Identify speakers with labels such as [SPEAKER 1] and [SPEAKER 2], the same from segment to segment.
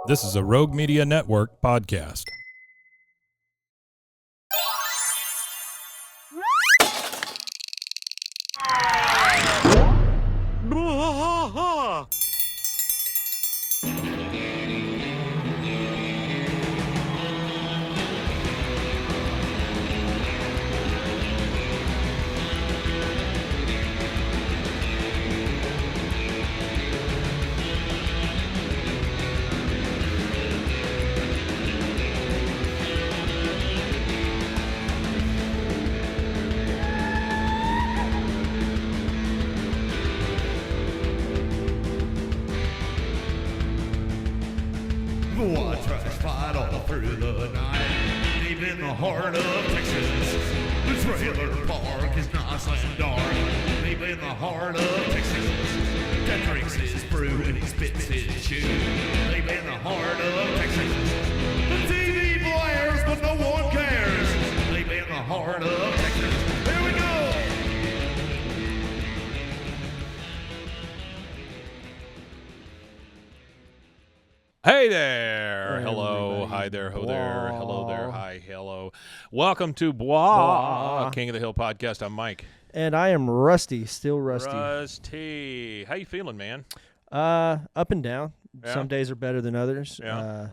[SPEAKER 1] This is a Rogue Media Network podcast.
[SPEAKER 2] Watcha fight all through the night, deep in the heart of Texas. The trailer park is nice and dark, deep in the heart of Texas. That drinks his brew and he spits his chew, deep in the heart of Texas. The TV blares, but no one cares, deep in the heart of Texas. Here we go!
[SPEAKER 1] Hey there. Hello. Hi there. Ho there. Hello there. Hi. Hello. Welcome to Blah, King of the Hill podcast. I'm Mike.
[SPEAKER 3] And I am rusty, still rusty.
[SPEAKER 1] Rusty. How you feeling, man?
[SPEAKER 3] Up and down.
[SPEAKER 1] Yeah.
[SPEAKER 3] Some days are better than others.
[SPEAKER 1] Yeah.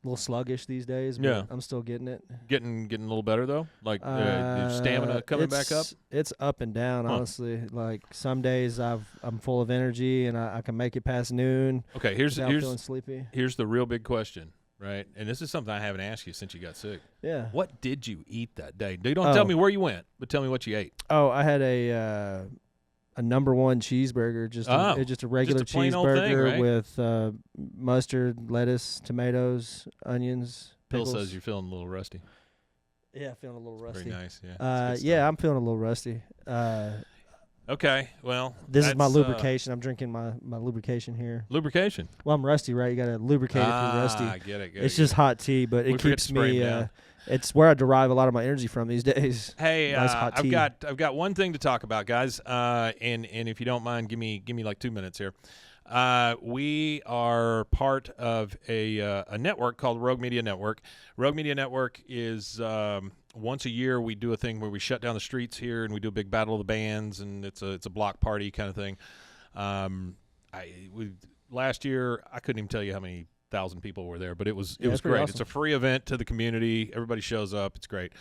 [SPEAKER 3] A little sluggish these days, but
[SPEAKER 1] Yeah.
[SPEAKER 3] I'm still getting it.
[SPEAKER 1] Getting a little better though. Like your stamina coming back up.
[SPEAKER 3] It's up and down, honestly. Like some days I'm full of energy and I can make it past noon.
[SPEAKER 1] Okay, here's
[SPEAKER 3] feeling sleepy.
[SPEAKER 1] here's the real big question, right? And this is something I haven't asked you since you got sick.
[SPEAKER 3] Yeah.
[SPEAKER 1] What did you eat that day? You don't tell me where you went, but tell me what you ate.
[SPEAKER 3] Oh, I had a #1 cheeseburger, just a regular
[SPEAKER 1] just a plain old
[SPEAKER 3] cheeseburger
[SPEAKER 1] thing, right?
[SPEAKER 3] with mustard, lettuce, tomatoes, onions.
[SPEAKER 1] Bill
[SPEAKER 3] pickles.
[SPEAKER 1] says you're feeling a little rusty.
[SPEAKER 3] Yeah, feeling a little rusty.
[SPEAKER 1] Very nice. Yeah. That's good
[SPEAKER 3] Yeah,
[SPEAKER 1] stuff.
[SPEAKER 3] I'm feeling a little rusty.
[SPEAKER 1] Okay. Well,
[SPEAKER 3] This is my
[SPEAKER 1] that's,
[SPEAKER 3] lubrication. I'm drinking my lubrication here.
[SPEAKER 1] Lubrication.
[SPEAKER 3] Well, I'm rusty, right? You got to lubricate if you're rusty.
[SPEAKER 1] I get it.
[SPEAKER 3] It's just hot tea, but
[SPEAKER 1] We
[SPEAKER 3] it
[SPEAKER 1] forget to
[SPEAKER 3] keeps
[SPEAKER 1] spray 'em
[SPEAKER 3] me.
[SPEAKER 1] down.
[SPEAKER 3] It's where I derive a lot of my energy from these days.
[SPEAKER 1] Hey,
[SPEAKER 3] Nice hot
[SPEAKER 1] I've
[SPEAKER 3] tea.
[SPEAKER 1] got one thing to talk about, guys. And if you don't mind, give me like 2 minutes here. We are part of a network called Rogue Media Network. Rogue Media Network is once a year we do a thing where we shut down the streets here and we do a big battle of the bands, and it's a block party kind of thing. Last year I couldn't even tell you how many thousand people were there, but it was
[SPEAKER 3] pretty
[SPEAKER 1] great.
[SPEAKER 3] awesome.
[SPEAKER 1] It's a free event to the community. Everybody shows up. It's great.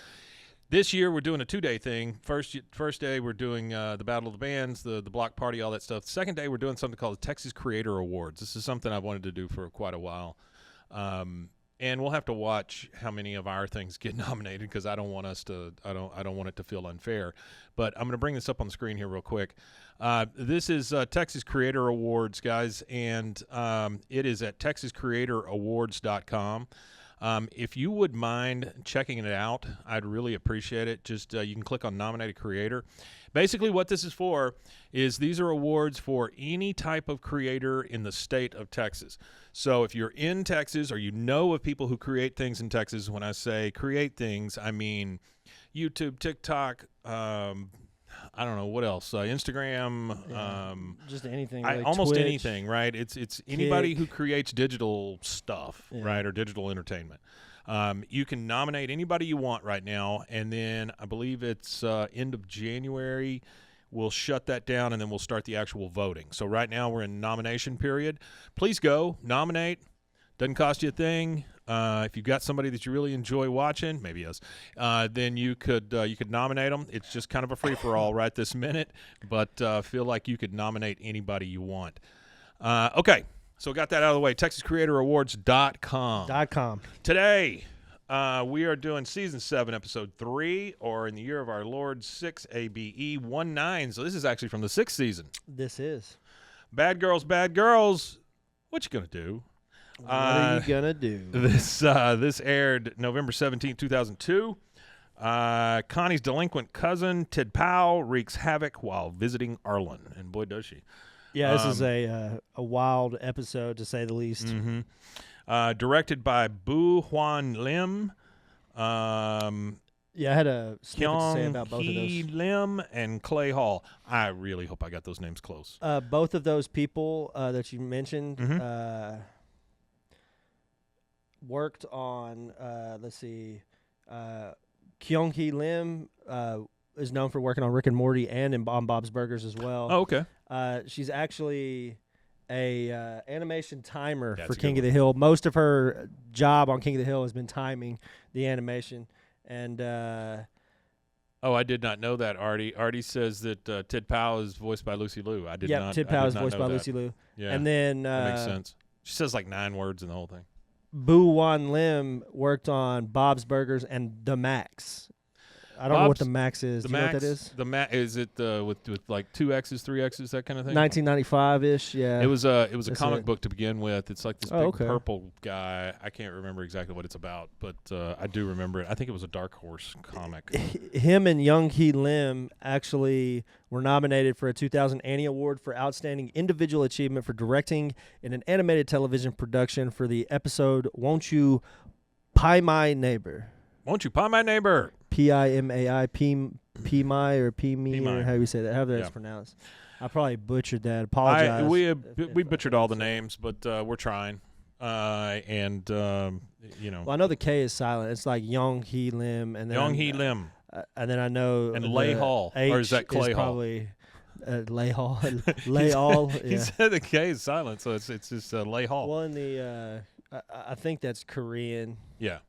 [SPEAKER 1] This year we're doing a 2-day thing. First day we're doing the Battle of the Bands, the block party, all that stuff. The second day we're doing something called the Texas Creator Awards. This is something I've wanted to do for quite a while, and we'll have to watch how many of our things get nominated because I don't want us to. I don't want it to feel unfair. But I'm going to bring this up on the screen here real quick. This is Texas Creator Awards, guys, and it is at TexasCreatorAwards.com. If you would mind checking it out, I'd really appreciate it. Just you can click on Nominated Creator. Basically what this is for is these are awards for any type of creator in the state of Texas. So if you're in Texas or you know of people who create things in Texas, when I say create things, I mean YouTube, TikTok, I don't know what else, Instagram,
[SPEAKER 3] Just anything. Really.
[SPEAKER 1] almost
[SPEAKER 3] Twitch.
[SPEAKER 1] anything, right? It's anybody
[SPEAKER 3] Kick.
[SPEAKER 1] who creates digital stuff,
[SPEAKER 3] Yeah.
[SPEAKER 1] right, or digital entertainment. You can nominate anybody you want right now, and then I believe it's end of January. We'll shut that down, and then we'll start the actual voting. So right now we're in nomination period. Please go nominate. Doesn't cost you a thing. If you've got somebody that you really enjoy watching, maybe us, then you could nominate them. It's just kind of a free-for-all right this minute, but feel like you could nominate anybody you want. Okay, so got that out of the way. TexasCreatorAwards.com. Today, we are doing Season 7, Episode 3, or in the year of our Lord 6 ABE 19. So this is actually from the 6th season.
[SPEAKER 3] This is.
[SPEAKER 1] Bad girls, what you gonna do?
[SPEAKER 3] What are you gonna do?
[SPEAKER 1] This aired November 17, 2002. Connie's delinquent cousin, Tid Pao, wreaks havoc while visiting Arlen. And boy, does she.
[SPEAKER 3] Yeah, this is a wild episode, to say the least.
[SPEAKER 1] Mm-hmm. Directed by Hwan Lim.
[SPEAKER 3] Yeah, I had a snippet to say about both of
[SPEAKER 1] LimKyoung
[SPEAKER 3] those.
[SPEAKER 1] Lim and Clay Hall. I really hope I got those names close.
[SPEAKER 3] Both of those people that you mentioned, worked on let's see, Kyung-hee Lim is known for working on Rick and Morty and on Bob's Burgers as well.
[SPEAKER 1] Oh, okay.
[SPEAKER 3] She's actually a animation timer
[SPEAKER 1] That's
[SPEAKER 3] for
[SPEAKER 1] a good
[SPEAKER 3] King of
[SPEAKER 1] one.
[SPEAKER 3] the Hill. Most of her job on King of the Hill has been timing the animation. And
[SPEAKER 1] Oh, I did not know that, Artie. Artie says that Tid Pao is voiced by Lucy Liu. I did not.
[SPEAKER 3] Tid
[SPEAKER 1] I
[SPEAKER 3] Pao
[SPEAKER 1] did
[SPEAKER 3] is
[SPEAKER 1] not
[SPEAKER 3] voiced
[SPEAKER 1] know
[SPEAKER 3] by
[SPEAKER 1] that.
[SPEAKER 3] Lucy Liu.
[SPEAKER 1] Yeah,
[SPEAKER 3] And then
[SPEAKER 1] that makes sense. She says like 9 words in the whole thing.
[SPEAKER 3] Boo Wan Lim worked on Bob's Burgers and The Max. I don't know what The Max is. Do you know what that is?
[SPEAKER 1] The Max is it with like 2 X's, 3 X's, that kind of thing?
[SPEAKER 3] 1995-ish, yeah.
[SPEAKER 1] It was a
[SPEAKER 3] That's
[SPEAKER 1] comic book to begin with. It's like this big
[SPEAKER 3] okay.
[SPEAKER 1] purple guy. I can't remember exactly what it's about, but I do remember it. I think it was a Dark Horse comic.
[SPEAKER 3] Him and Young-hee Lim actually were nominated for a 2000 Annie Award for Outstanding Individual Achievement for directing in an animated television production for the episode Won't You Pie My Neighbor?
[SPEAKER 1] Won't you pie my neighbor?
[SPEAKER 3] P-I-M-A-I, P-my or P-me,
[SPEAKER 1] P-my.
[SPEAKER 3] or how do you say that? However that's
[SPEAKER 1] Yeah.
[SPEAKER 3] pronounced. I probably butchered that. Apologize.
[SPEAKER 1] We
[SPEAKER 3] if
[SPEAKER 1] butchered all the names, but we're trying. And you know,
[SPEAKER 3] Well, I know the K is silent. It's like Young-hee Lim. And then
[SPEAKER 1] Young-hee Lim
[SPEAKER 3] and then I know
[SPEAKER 1] and
[SPEAKER 3] the
[SPEAKER 1] Lay Hall.
[SPEAKER 3] H
[SPEAKER 1] Or is that Clay Hall?
[SPEAKER 3] Probably Lay Hall. Lay All.
[SPEAKER 1] He
[SPEAKER 3] Yeah.
[SPEAKER 1] said the K is silent, so it's just Lay Hall.
[SPEAKER 3] Well, in the I think that's Korean.
[SPEAKER 1] Yeah.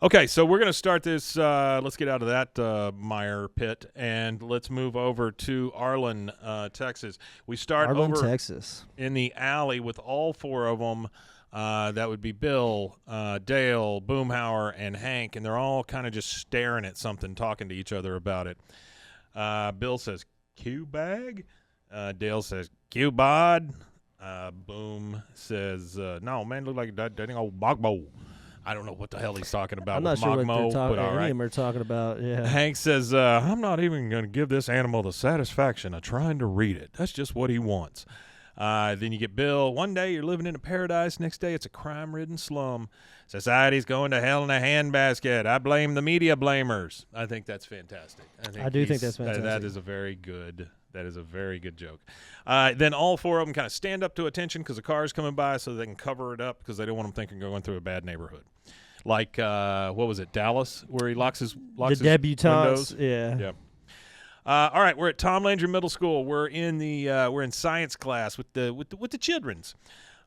[SPEAKER 1] Okay, so we're going to start this. Let's get out of that mire pit, and let's move over to Arlen, Texas. We start
[SPEAKER 3] Arlen,
[SPEAKER 1] over
[SPEAKER 3] Texas.
[SPEAKER 1] in the alley with all 4 of them. That would be Bill, Dale, Boomhauer, and Hank, and they're all kind of just staring at something, talking to each other about it. Bill says, Q bag? Dale says, Q bod? Boom says, no, man, look like that dang old bogbo. I don't know what the hell he's talking about
[SPEAKER 3] I'm
[SPEAKER 1] with
[SPEAKER 3] not sure what
[SPEAKER 1] Mogmo,
[SPEAKER 3] they're talking.
[SPEAKER 1] but all
[SPEAKER 3] Any
[SPEAKER 1] right.
[SPEAKER 3] of them are talking about. Yeah.
[SPEAKER 1] Hank says, I'm not even going to give this animal the satisfaction of trying to read it. That's just what he wants. Then you get Bill. One day you're living in a paradise. Next day it's a crime-ridden slum. Society's going to hell in a handbasket. I blame the media blamers. I think that's fantastic.
[SPEAKER 3] I do think that's fantastic.
[SPEAKER 1] That is a very good joke. Then all 4 of them kind of stand up to attention because a car's coming by so they can cover it up because they don't want them thinking going through a bad neighborhood. Like, what was it, Dallas, where he locks his
[SPEAKER 3] debutantes.
[SPEAKER 1] windows?
[SPEAKER 3] Yeah.
[SPEAKER 1] Yeah. All right, we're at Tom Landry Middle School. We're in we're in science class with the children's.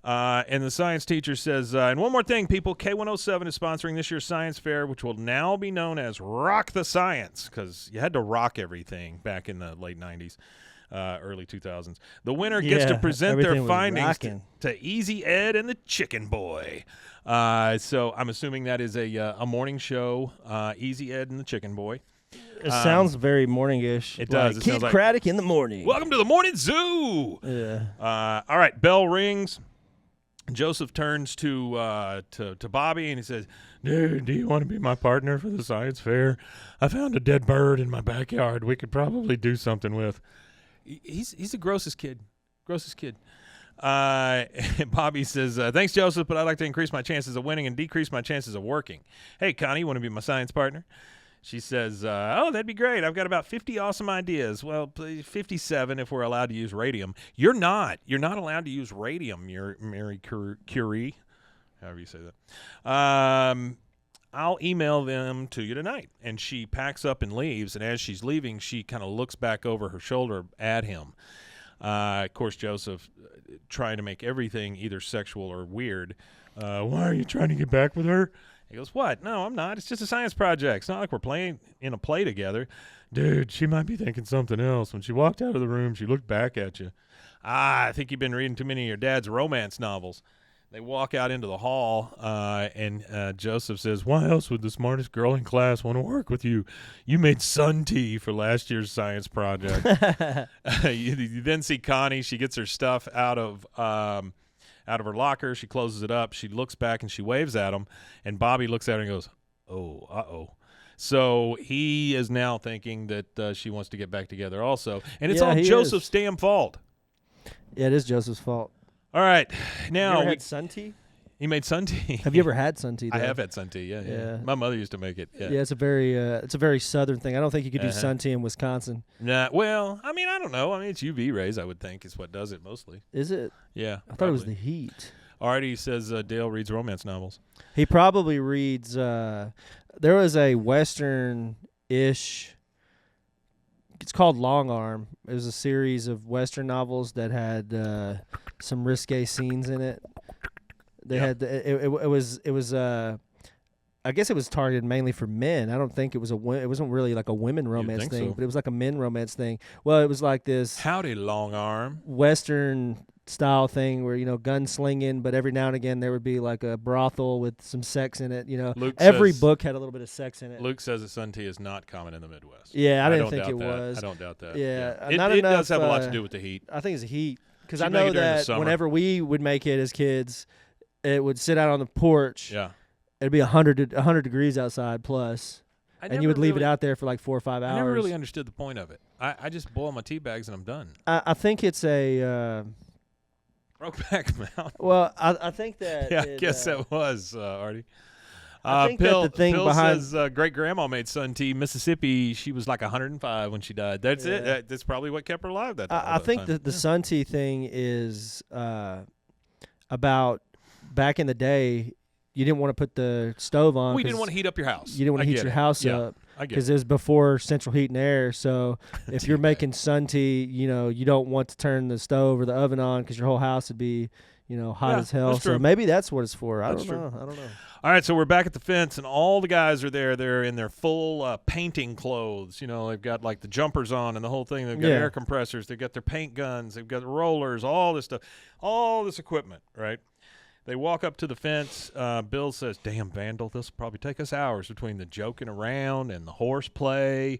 [SPEAKER 1] And the science teacher says, and one more thing, people, K107 is sponsoring this year's science fair, which will now be known as Rock the Science, because you had to rock everything back in the late 90s, early 2000s. The winner gets to present their
[SPEAKER 3] everything was
[SPEAKER 1] findings
[SPEAKER 3] rocking.
[SPEAKER 1] to Easy Ed and the Chicken Boy. So I'm assuming that is a morning show, Easy Ed and the Chicken Boy.
[SPEAKER 3] It sounds very morningish.
[SPEAKER 1] It does.
[SPEAKER 3] Like
[SPEAKER 1] It
[SPEAKER 3] Keith
[SPEAKER 1] sounds like-
[SPEAKER 3] Craddock in the morning.
[SPEAKER 1] Welcome to the morning zoo.
[SPEAKER 3] Yeah.
[SPEAKER 1] All right, bell rings. Joseph turns to Bobby and he says, "Dude, do you want to be my partner for the science fair? I found a dead bird in my backyard. We could probably do something with." He's the grossest kid. And Bobby says, "Thanks, Joseph, but I'd like to increase my chances of winning and decrease my chances of working. Hey, Connie, you want to be my science partner?" She says, "Oh, that'd be great. I've got about 50 awesome ideas. Well, 57 if we're allowed to use radium." You're not. You're not allowed to use radium, Mary Curie, however you say that. I'll email them to you tonight. And she packs up and leaves, and as she's leaving, she kind of looks back over her shoulder at him. Of course, Joseph, trying to make everything either sexual or weird. Why are you trying to get back with her? He goes, "What? No, I'm not. It's just a science project. It's not like we're playing in a play together." "Dude, she might be thinking something else. When she walked out of the room, she looked back at you." "I think you've been reading too many of your dad's romance novels." They walk out into the hall, and Joseph says, "Why else would the smartest girl in class want to work with you? You made sun tea for last year's science project." You then see Connie. She gets her stuff out of her locker. She closes it up. She looks back and she waves at him. And Bobby looks at her and goes, "Oh, uh-oh." So he is now thinking that she wants to get back together also. And it's all Joseph's damn fault.
[SPEAKER 3] Yeah, it is Joseph's fault.
[SPEAKER 1] All right. Now,
[SPEAKER 3] you ever had sun tea?
[SPEAKER 1] he made sun tea.
[SPEAKER 3] Have you ever had sun tea?
[SPEAKER 1] I have had sun tea, yeah.
[SPEAKER 3] Yeah.
[SPEAKER 1] My mother used to make it. Yeah,
[SPEAKER 3] Yeah, it's a very southern thing. I don't think you could do sun tea in Wisconsin.
[SPEAKER 1] Nah, well, I mean, I don't know. I mean, it's UV rays, I would think, is what does it mostly.
[SPEAKER 3] Is it?
[SPEAKER 1] Yeah.
[SPEAKER 3] I thought it was
[SPEAKER 1] probably.
[SPEAKER 3] the heat.
[SPEAKER 1] Artie says Dale reads romance novels.
[SPEAKER 3] He probably reads. There was a Western-ish. It's called Long Arm. It was a series of Western novels that had some risque scenes in it. They had it was I guess it was targeted mainly for men. I don't think it wasn't really like a women romance thing, but it was like a men romance thing. Well, it was like this
[SPEAKER 1] Howdy, Long Arm.
[SPEAKER 3] Western style thing where, gunslinging, but every now and again there would be like a brothel with some sex in it. Every book had a little bit of sex in it.
[SPEAKER 1] Luke says that sun tea is not common in the Midwest.
[SPEAKER 3] Yeah, I didn't think it was.
[SPEAKER 1] I don't doubt that.
[SPEAKER 3] Yeah,
[SPEAKER 1] It does have a lot to do with the heat.
[SPEAKER 3] I think it's the heat because I
[SPEAKER 1] Should make
[SPEAKER 3] know
[SPEAKER 1] it during the
[SPEAKER 3] that
[SPEAKER 1] summer.
[SPEAKER 3] whenever we would make it as kids, it would sit out on the porch.
[SPEAKER 1] Yeah.
[SPEAKER 3] It'd be 100 degrees outside plus, and you would leave it out there for like 4 or 5 hours.
[SPEAKER 1] I never really understood the point of it. I just boil my tea bags and I'm done.
[SPEAKER 3] I think it's a.
[SPEAKER 1] Brokeback Mountain.
[SPEAKER 3] Well, I think that.
[SPEAKER 1] Yeah, I guess that was Artie.
[SPEAKER 3] I think that the thing
[SPEAKER 1] Pill
[SPEAKER 3] behind
[SPEAKER 1] says great grandma made sun tea. Mississippi, she was like 105 when she died. That's it. That's probably what kept her alive.
[SPEAKER 3] I think that the sun tea thing is about back in the day. You didn't want to put the stove on.
[SPEAKER 1] We didn't want to heat up your house.
[SPEAKER 3] You didn't want to heat your house up because it was before central heat and air. So if you're making sun tea, you don't want to turn the stove or the oven on because your whole house would be, hot as hell. So maybe that's what it's for. I don't know.
[SPEAKER 1] All right, so we're back at the fence, and all the guys are there. They're in their full painting clothes. They've got like the jumpers on and the whole thing. They've got air compressors. They've got their paint guns. They've got rollers, all this stuff, all this equipment, right? They walk up to the fence. Bill says, damn, Vandal, this will probably take us hours between the joking around and the horseplay.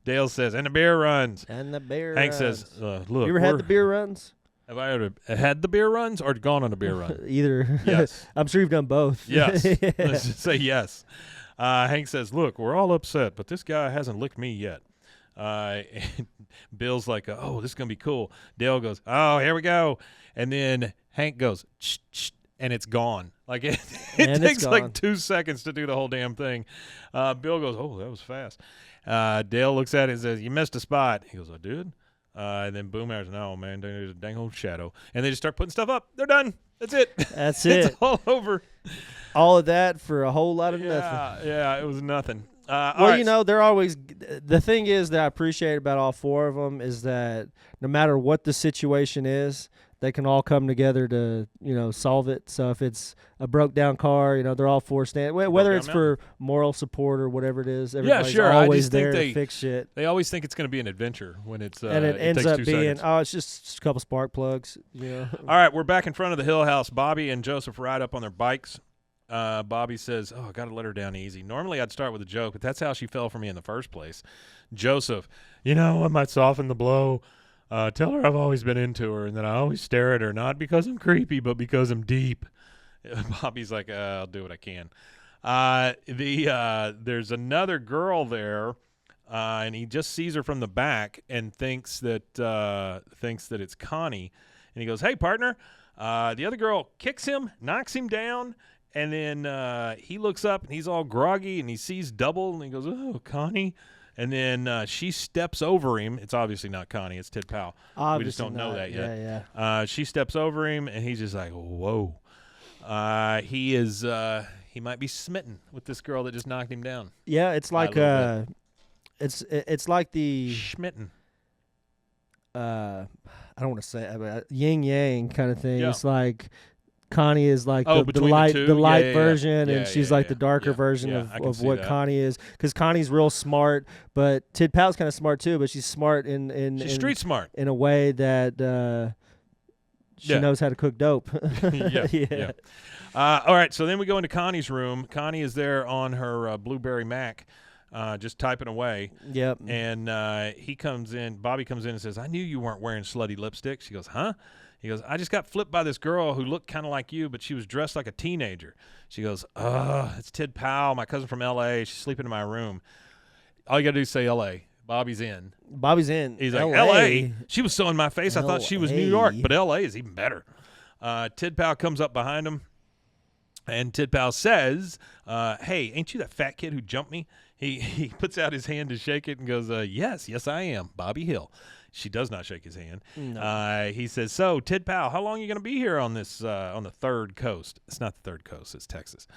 [SPEAKER 1] Dale says, and the beer runs. Hank says, look.
[SPEAKER 3] You ever had the beer runs?
[SPEAKER 1] Have I ever had the beer runs or gone on a beer run?
[SPEAKER 3] Either.
[SPEAKER 1] Yes.
[SPEAKER 3] I'm sure you've done both.
[SPEAKER 1] Yes. Let's just say yes. Hank says, look, we're all upset, but this guy hasn't licked me yet. And Bill's like, oh, this is going to be cool. Dale goes, oh, here we go. And then Hank goes, shh, shh, and it's gone. Like it takes like 2 seconds to do the whole damn thing. Bill goes, oh, that was fast. Dale looks at it and says, you missed a spot. He goes, I did? And then Boomhauer's, no, man, there's a dang old shadow. And they just start putting stuff up. They're done. That's it.
[SPEAKER 3] That's it.
[SPEAKER 1] It's all over.
[SPEAKER 3] All of that for a whole lot of nothing.
[SPEAKER 1] Yeah, it was nothing.
[SPEAKER 3] They're always – the thing is that I appreciate about all four of them is that no matter what the situation is, they can all come together to, solve it. So if it's a broke-down car, they're all four whether it's for moral support or whatever it is, everybody's always there to fix shit.
[SPEAKER 1] They always think it's going to be an adventure when it's
[SPEAKER 3] and it ends
[SPEAKER 1] takes
[SPEAKER 3] up
[SPEAKER 1] 2
[SPEAKER 3] being,
[SPEAKER 1] seconds.
[SPEAKER 3] it's just a couple spark plugs.
[SPEAKER 1] All right, we're back in front of the Hill House. Bobby and Joseph ride up on their bikes. Bobby says, I got to let her down easy. Normally I'd start with a joke, but that's how she fell for me in the first place. Joseph, I might soften the blow. Tell her I've always been into her and that I always stare at her, not because I'm creepy, but because I'm deep. Bobby's like, I'll do what I can. There's another girl there, and he just sees her from the back and thinks that it's Connie. And he goes, hey, partner. The other girl kicks him, knocks him down, and then he looks up, and he's all groggy, and he sees double, and he goes, oh, Connie. And then she steps over him. It's obviously not Connie. It's Tid Pao.
[SPEAKER 3] Obviously
[SPEAKER 1] we just don't know that yet.
[SPEAKER 3] Yeah.
[SPEAKER 1] She steps over him, and he's just like, whoa. He might be smitten with this girl that just knocked him down.
[SPEAKER 3] Yeah, it's like it's like the
[SPEAKER 1] Schmitten.
[SPEAKER 3] I don't want to say it, yin yang kind of thing.
[SPEAKER 1] Yeah.
[SPEAKER 3] It's like Connie is like the
[SPEAKER 1] between
[SPEAKER 3] light
[SPEAKER 1] the two?
[SPEAKER 3] light
[SPEAKER 1] Yeah.
[SPEAKER 3] version,
[SPEAKER 1] Yeah,
[SPEAKER 3] and she's like the darker version
[SPEAKER 1] I can
[SPEAKER 3] of
[SPEAKER 1] see
[SPEAKER 3] what
[SPEAKER 1] that.
[SPEAKER 3] Connie is. Because Connie's real smart, but Tid Pao's kind of smart too. But she's smart
[SPEAKER 1] She's street smart.
[SPEAKER 3] in a way that she knows how to cook dope.
[SPEAKER 1] Yeah. All right, so then we go into Connie's room. Connie is there on her BlueBerry Mac, just typing away.
[SPEAKER 3] Yep.
[SPEAKER 1] And Bobby comes in and says, I knew you weren't wearing slutty lipstick. She goes, huh? He goes, I just got flipped by this girl who looked kind of like you, but she was dressed like a teenager. She goes, it's Tid Pao, my cousin from L.A. She's sleeping in my room. All you got to do is say L.A. Bobby's in.
[SPEAKER 3] He's
[SPEAKER 1] like, L.A.? She was so in my face, I thought she was New York, but L.A. is even better. Tid Pao comes up behind him, and Tid Pao says, hey, ain't you that fat kid who jumped me? He puts out his hand to shake it and goes, yes, I am, Bobby Hill. She does not shake his hand.
[SPEAKER 3] No.
[SPEAKER 1] He says, "So, Tid Pao, how long are you going to be here on this on the third coast?" It's not the third coast; it's Texas.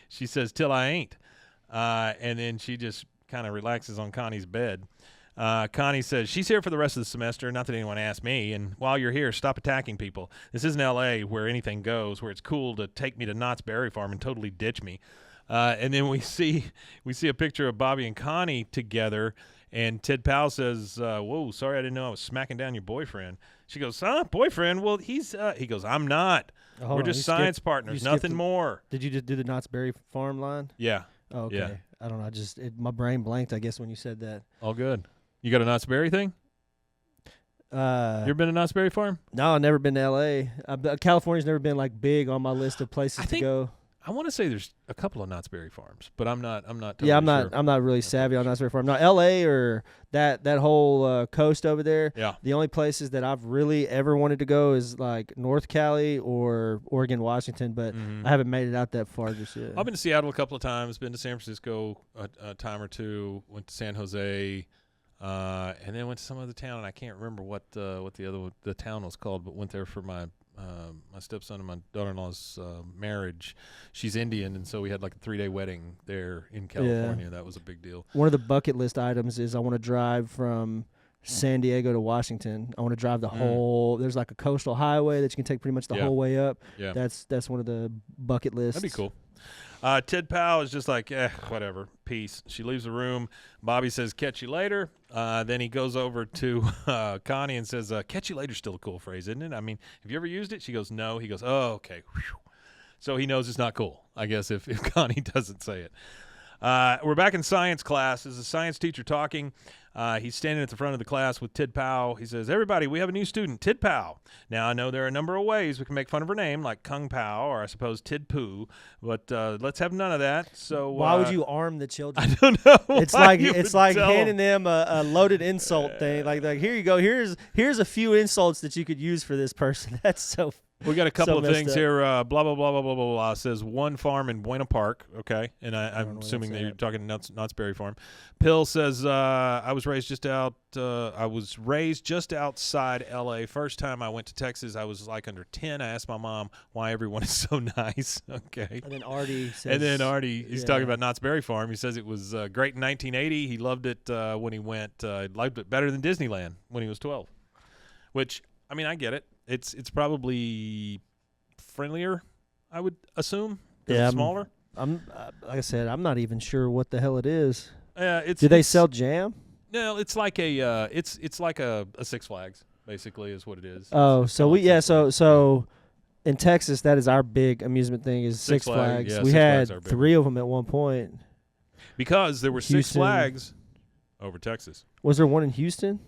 [SPEAKER 1] She says, "Till I ain't," and then she just kind of relaxes on Connie's bed. Connie says, she's here for the rest of the semester. Not that anyone asked me. And while you're here, stop attacking people. This isn't L.A. where anything goes, where it's cool to take me to Knott's Berry Farm and totally ditch me. And then we see a picture of Bobby and Connie together. And Tid Pao says, "Whoa, sorry, I didn't know I was smacking down your boyfriend." She goes, "Huh, boyfriend? Well, he goes, "I'm not. We're just science partners, nothing more."
[SPEAKER 3] Did you just do the Knott's Berry Farm line?
[SPEAKER 1] Yeah.
[SPEAKER 3] Oh, okay.
[SPEAKER 1] Yeah.
[SPEAKER 3] I don't know. My brain blanked, I guess, when you said that.
[SPEAKER 1] All good. You got a Knott's Berry thing? You ever been to Knott's Berry Farm?
[SPEAKER 3] No, I've never been to L.A. California's never been like big on my list of places to go.
[SPEAKER 1] I want to say there's a couple of Knott's Berry Farms, but I'm not. Totally
[SPEAKER 3] Yeah, I'm not really
[SPEAKER 1] sure.
[SPEAKER 3] savvy on Knott's Berry Farm. Now, L.A. or that whole coast over there.
[SPEAKER 1] Yeah.
[SPEAKER 3] The only places that I've really ever wanted to go is like North Cali or Oregon, Washington, but I haven't made it out that far just yet.
[SPEAKER 1] I've been to Seattle a couple of times. Been to San Francisco a time or two. Went to San Jose. And then went to some other town, and I can't remember what the town was called, but went there for my stepson and my daughter-in-law's marriage. She's Indian, and so we had like a 3-day wedding there in California. Yeah. That was a big deal.
[SPEAKER 3] One of the bucket list items is I want to drive from San Diego to Washington. I want to drive the whole. There's like a coastal highway that you can take pretty much the whole way up. Yeah, that's one of the bucket lists.
[SPEAKER 1] That'd be cool. Tid Pao is just like, whatever, peace. She leaves the room. Bobby says, "Catch you later." Then he goes over to Connie and says, "Catch you later" is still a cool phrase, isn't it? I mean, have you ever used it? She goes, "No." He goes, "Oh, okay." Whew. So he knows it's not cool, I guess, if Connie doesn't say it. We're back in science class. There's a science teacher talking. He's standing at the front of the class with Tid Pao. He says, "Everybody, we have a new student, Tid Pao." Now, I know there are a number of ways we can make fun of her name, like Kung Pao or I suppose Tid Poo, but let's have none of that. So
[SPEAKER 3] why would you arm the children?
[SPEAKER 1] I don't know.
[SPEAKER 3] It's like handing them a loaded insult thing. Like here you go. Here's a few insults that you could use for this person. That's so.
[SPEAKER 1] We got a couple of things
[SPEAKER 3] up.
[SPEAKER 1] here. Blah, blah, blah, blah, blah, blah, blah. Says one farm in Buena Park. Okay. And I'm assuming that you're talking Knott's Berry Farm. Pill says, I was raised just outside L.A. First time I went to Texas, I was like under 10. I asked my mom why everyone is so nice. Okay.
[SPEAKER 3] And then Artie says.
[SPEAKER 1] He's talking about Knott's Berry Farm. He says it was great in 1980. He loved it when he went. Loved it better than Disneyland when he was 12. Which, I mean, I get it. It's probably friendlier, I would assume.
[SPEAKER 3] Yeah,
[SPEAKER 1] it's smaller.
[SPEAKER 3] I'm like I said, I'm not even sure what the hell it is.
[SPEAKER 1] Do
[SPEAKER 3] they sell jam?
[SPEAKER 1] No, it's like it's like a Six Flags basically is what it is.
[SPEAKER 3] Oh, so so in Texas that is our big amusement thing is Six Flags.
[SPEAKER 1] Yeah,
[SPEAKER 3] we
[SPEAKER 1] Six
[SPEAKER 3] had
[SPEAKER 1] Flags
[SPEAKER 3] 3 of them at one point.
[SPEAKER 1] Because there were
[SPEAKER 3] Houston.
[SPEAKER 1] Six Flags over Texas.
[SPEAKER 3] Was there one in Houston?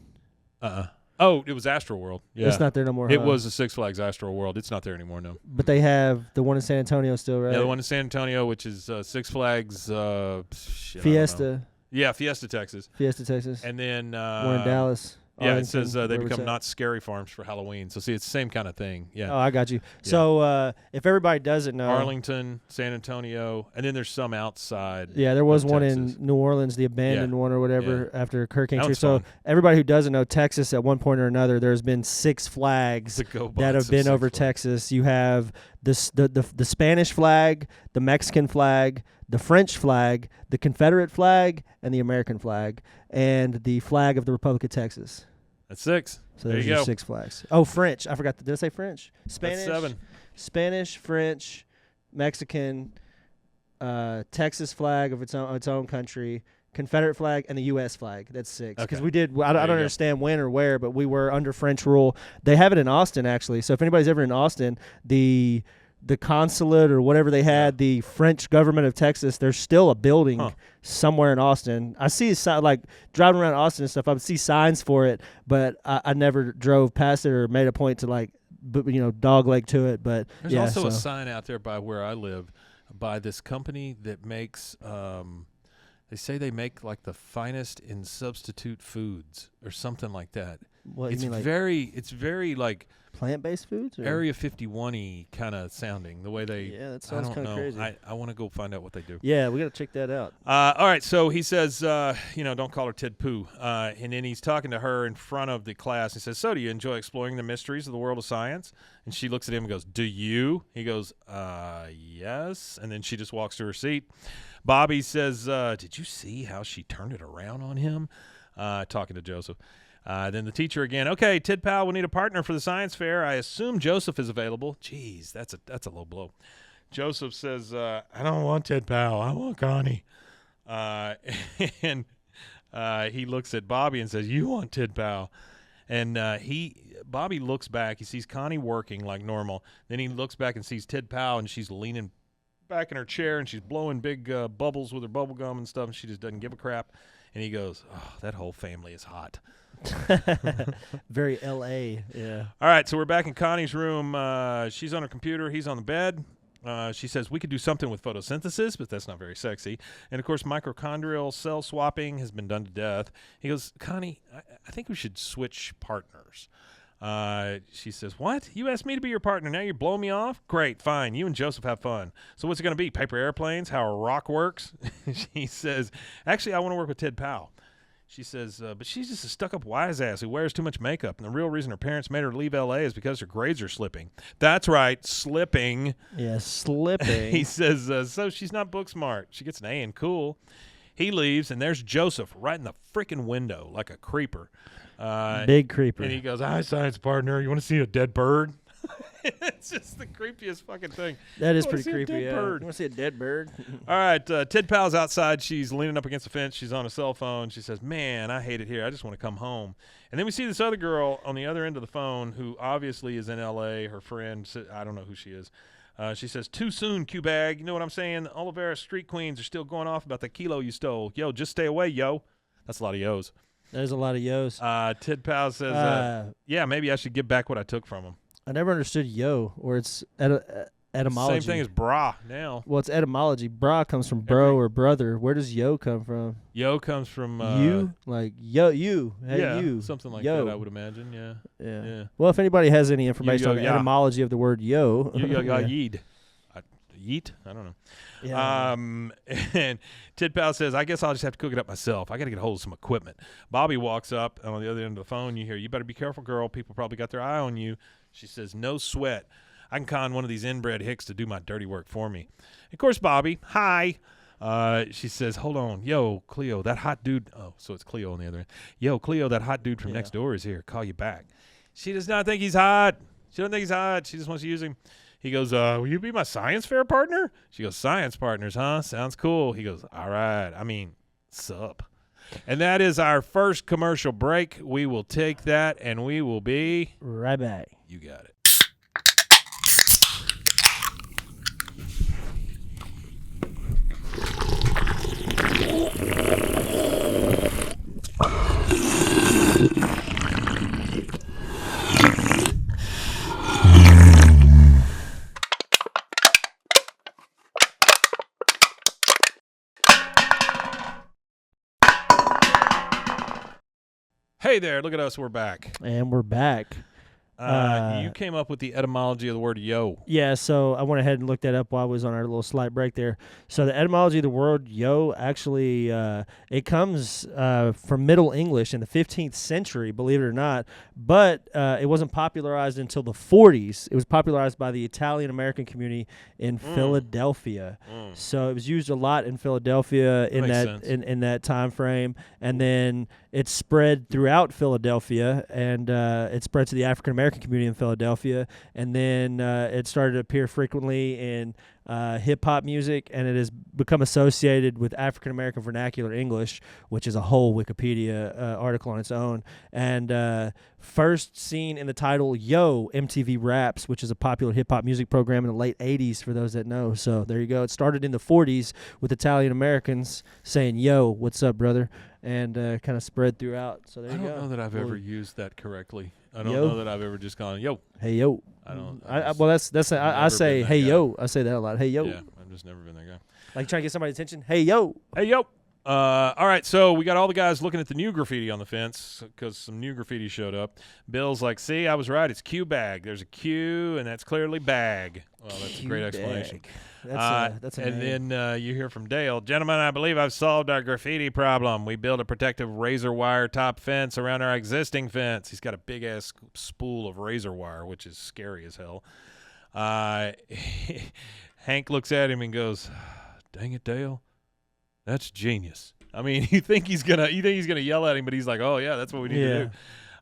[SPEAKER 1] Oh, it was Astro World. Yeah.
[SPEAKER 3] It's not there no more.
[SPEAKER 1] It was a Six Flags Astro World. It's not there anymore, no.
[SPEAKER 3] But they have the one in San Antonio still, right?
[SPEAKER 1] Yeah, the one in San Antonio, which is Six Flags
[SPEAKER 3] Fiesta.
[SPEAKER 1] Yeah, Fiesta, Texas.
[SPEAKER 3] Fiesta, Texas.
[SPEAKER 1] And then
[SPEAKER 3] one in Dallas.
[SPEAKER 1] Yeah,
[SPEAKER 3] Arlington,
[SPEAKER 1] it says they become Knott's Scary Farms for Halloween. So, see, it's the same kind of thing. Yeah.
[SPEAKER 3] Oh, I got you.
[SPEAKER 1] Yeah.
[SPEAKER 3] So, if everybody doesn't know.
[SPEAKER 1] Arlington, San Antonio, and then there's some outside.
[SPEAKER 3] Yeah, there was one
[SPEAKER 1] Texas.
[SPEAKER 3] in New Orleans, the abandoned one or whatever, after Hurricane Katrina. So,
[SPEAKER 1] fun.
[SPEAKER 3] everybody who doesn't know Texas, at one point or another, there's been Six Flags that have been over Texas. You have the Spanish flag, the Mexican flag, the French flag, the Confederate flag, and the American flag, and the flag of the Republic of Texas.
[SPEAKER 1] That's 6.
[SPEAKER 3] So
[SPEAKER 1] there
[SPEAKER 3] there's
[SPEAKER 1] you
[SPEAKER 3] your
[SPEAKER 1] go.
[SPEAKER 3] 6 flags. Oh, French. I forgot. Did I say French? Spanish.
[SPEAKER 1] That's 7.
[SPEAKER 3] Spanish, French, Mexican, Texas flag of its own country, Confederate flag, and the U.S. flag. That's 6. Because we did. I don't understand when or where, but we were under French rule. They have it in Austin actually. So if anybody's ever in Austin, the consulate or whatever they had, the French government of Texas, there's still a building somewhere in Austin. I see like driving around Austin and stuff, I would see signs for it, but I never drove past it or made a point to dog leg to it. But
[SPEAKER 1] there's also a sign out there by where I live by this company that makes they say they make like the finest in substitute foods or something like that.
[SPEAKER 3] What
[SPEAKER 1] It's
[SPEAKER 3] you mean, like
[SPEAKER 1] very like
[SPEAKER 3] plant-based foods? Or?
[SPEAKER 1] Area 51-y kind of sounding, the way they.
[SPEAKER 3] Yeah, that sounds
[SPEAKER 1] kind of
[SPEAKER 3] crazy.
[SPEAKER 1] I want to go find out what they do.
[SPEAKER 3] Yeah, we got to check that out.
[SPEAKER 1] All right, so he says, don't call her Tid Pao. And then he's talking to her in front of the class. He says, so do you enjoy exploring the mysteries of the world of science? And she looks at him and goes, do you? He goes, yes. And then she just walks to her seat. Bobby says, did you see how she turned it around on him? Talking to Joseph. Then the teacher again, okay, Tid Pao will need a partner for the science fair. I assume Joseph is available. Jeez, that's a low blow. Joseph says, I don't want Tid Pao. I want Connie. And he looks at Bobby and says, you want Tid Pao. And Bobby looks back. He sees Connie working like normal. Then he looks back and sees Tid Pao, and she's leaning back in her chair, and she's blowing big bubbles with her bubble gum and stuff, and she just doesn't give a crap. And he goes, oh, that whole family is hot.
[SPEAKER 3] Very L.A., yeah.
[SPEAKER 1] All right, so we're back in Connie's room. She's on her computer. He's on the bed. She says, we could do something with photosynthesis, but that's not very sexy. And, of course, mitochondrial cell swapping has been done to death. He goes, Connie, I think we should switch partners. She says, what? You asked me to be your partner. Now you're blowing me off? Great, fine. You and Joseph have fun. So what's it going to be? Paper airplanes? How a rock works? She says, actually, I want to work with Tid Pao. She says, but she's just a stuck-up wise ass who wears too much makeup, and the real reason her parents made her leave L.A. is because her grades are slipping. That's right, slipping.
[SPEAKER 3] Yeah, slipping.
[SPEAKER 1] He says, so she's not book smart. She gets an A and cool. He leaves, and there's Joseph right in the freaking window like a creeper.
[SPEAKER 3] Big creeper.
[SPEAKER 1] And he goes, hi, science partner. You want to see a dead bird? It's just the creepiest fucking thing.
[SPEAKER 3] That is
[SPEAKER 1] You wanna
[SPEAKER 3] pretty
[SPEAKER 1] see a
[SPEAKER 3] creepy,
[SPEAKER 1] dead
[SPEAKER 3] yeah.
[SPEAKER 1] bird?
[SPEAKER 3] You want to see a dead bird?
[SPEAKER 1] All right, Tid Pao's outside. She's leaning up against the fence. She's on a cell phone. She says, man, I hate it here. I just want to come home. And then we see this other girl on the other end of the phone who obviously is in L.A. Her friend, I don't know who she is. She says, too soon, Q-Bag. You know what I'm saying? Oliveira street queens are still going off about the kilo you stole. Yo, just stay away, yo. That's a lot of yos.
[SPEAKER 3] There's a lot of yos.
[SPEAKER 1] Tid Pao says, yeah, maybe I should give back what I took from him.
[SPEAKER 3] I never understood yo, or it's etymology.
[SPEAKER 1] Same thing as bra now.
[SPEAKER 3] Well, it's etymology. Bra comes from bro or brother. Where does yo come from?
[SPEAKER 1] Yo comes from
[SPEAKER 3] you? Like, yo, you. Hey,
[SPEAKER 1] yeah,
[SPEAKER 3] you.
[SPEAKER 1] something like
[SPEAKER 3] yo.
[SPEAKER 1] that, I would imagine, yeah.
[SPEAKER 3] Yeah. Well, if anybody has any information on the
[SPEAKER 1] yeah.
[SPEAKER 3] etymology of the word yo.
[SPEAKER 1] Yeah.
[SPEAKER 3] Yeah.
[SPEAKER 1] Yeed. Yeet? I don't know.
[SPEAKER 3] Yeah.
[SPEAKER 1] And Tid Pao says, I guess I'll just have to cook it up myself. I got to get a hold of some equipment. Bobby walks up, and on the other end of the phone, you hear, you better be careful, girl. People probably got their eye on you. She says, no sweat. I can con one of these inbred hicks to do my dirty work for me. Of course, Bobby, hi. She says, hold on. Yo, Cleo, that hot dude. Oh, so it's Cleo on the other end. Yo, Cleo, that hot dude from next door is here. Call you back. She does not think he's hot. She doesn't think he's hot. She just wants to use him. He goes, will you be my science fair partner? She goes, science partners, huh? Sounds cool. He goes, all right. I mean, sup. And that is our first commercial break. We will take that, and we will be
[SPEAKER 3] right back.
[SPEAKER 1] You got it. Hey there, look at us, we're back.
[SPEAKER 3] And we're back.
[SPEAKER 1] You came up with the etymology of the word yo.
[SPEAKER 3] Yeah, so I went ahead and looked that up while I was on our little slight break there. So the etymology of the word yo actually, it comes from Middle English in the 15th century, believe it or not, but it wasn't popularized until the 40s. It was popularized by the Italian-American community in Philadelphia. So it was used a lot in Philadelphia in that time frame, and then it spread throughout Philadelphia, and it spread to the African-American community in Philadelphia, and then it started to appear frequently in hip-hop music, and it has become associated with African-American vernacular English, which is a whole Wikipedia article on its own, and first seen in the title Yo! MTV Raps, which is a popular hip-hop music program in the late 80s, for those that know. So there you go. It started in the 40s with Italian-Americans saying, yo, what's up, brother? And kind of spread throughout. So there you go.
[SPEAKER 1] I don't know that I've ever used that correctly. I don't
[SPEAKER 3] Yo.
[SPEAKER 1] know that I've ever just gone, yo.
[SPEAKER 3] Hey, yo.
[SPEAKER 1] I don't.
[SPEAKER 3] Well, I say,
[SPEAKER 1] been that
[SPEAKER 3] hey,
[SPEAKER 1] guy.
[SPEAKER 3] yo. I say that a lot. Hey, yo.
[SPEAKER 1] Yeah, I've just never been that guy.
[SPEAKER 3] Like trying to get somebody's attention. Hey, yo.
[SPEAKER 1] Hey, yo. All right, so we got all the guys looking at the new graffiti on the fence because some new graffiti showed up. Bill's like, see, I was right. It's Q bag. There's a Q, and that's clearly bag. Well, that's a great explanation.
[SPEAKER 3] That's a
[SPEAKER 1] and
[SPEAKER 3] name.
[SPEAKER 1] then you hear from Dale. Gentlemen, I believe I've solved our graffiti problem. We built a protective razor wire top fence around our existing fence. He's got a big-ass spool of razor wire, which is scary as hell. Hank looks at him and goes, dang it, Dale. That's genius. I mean, you think he's gonna yell at him, but he's like, "Oh yeah, that's what we need to do."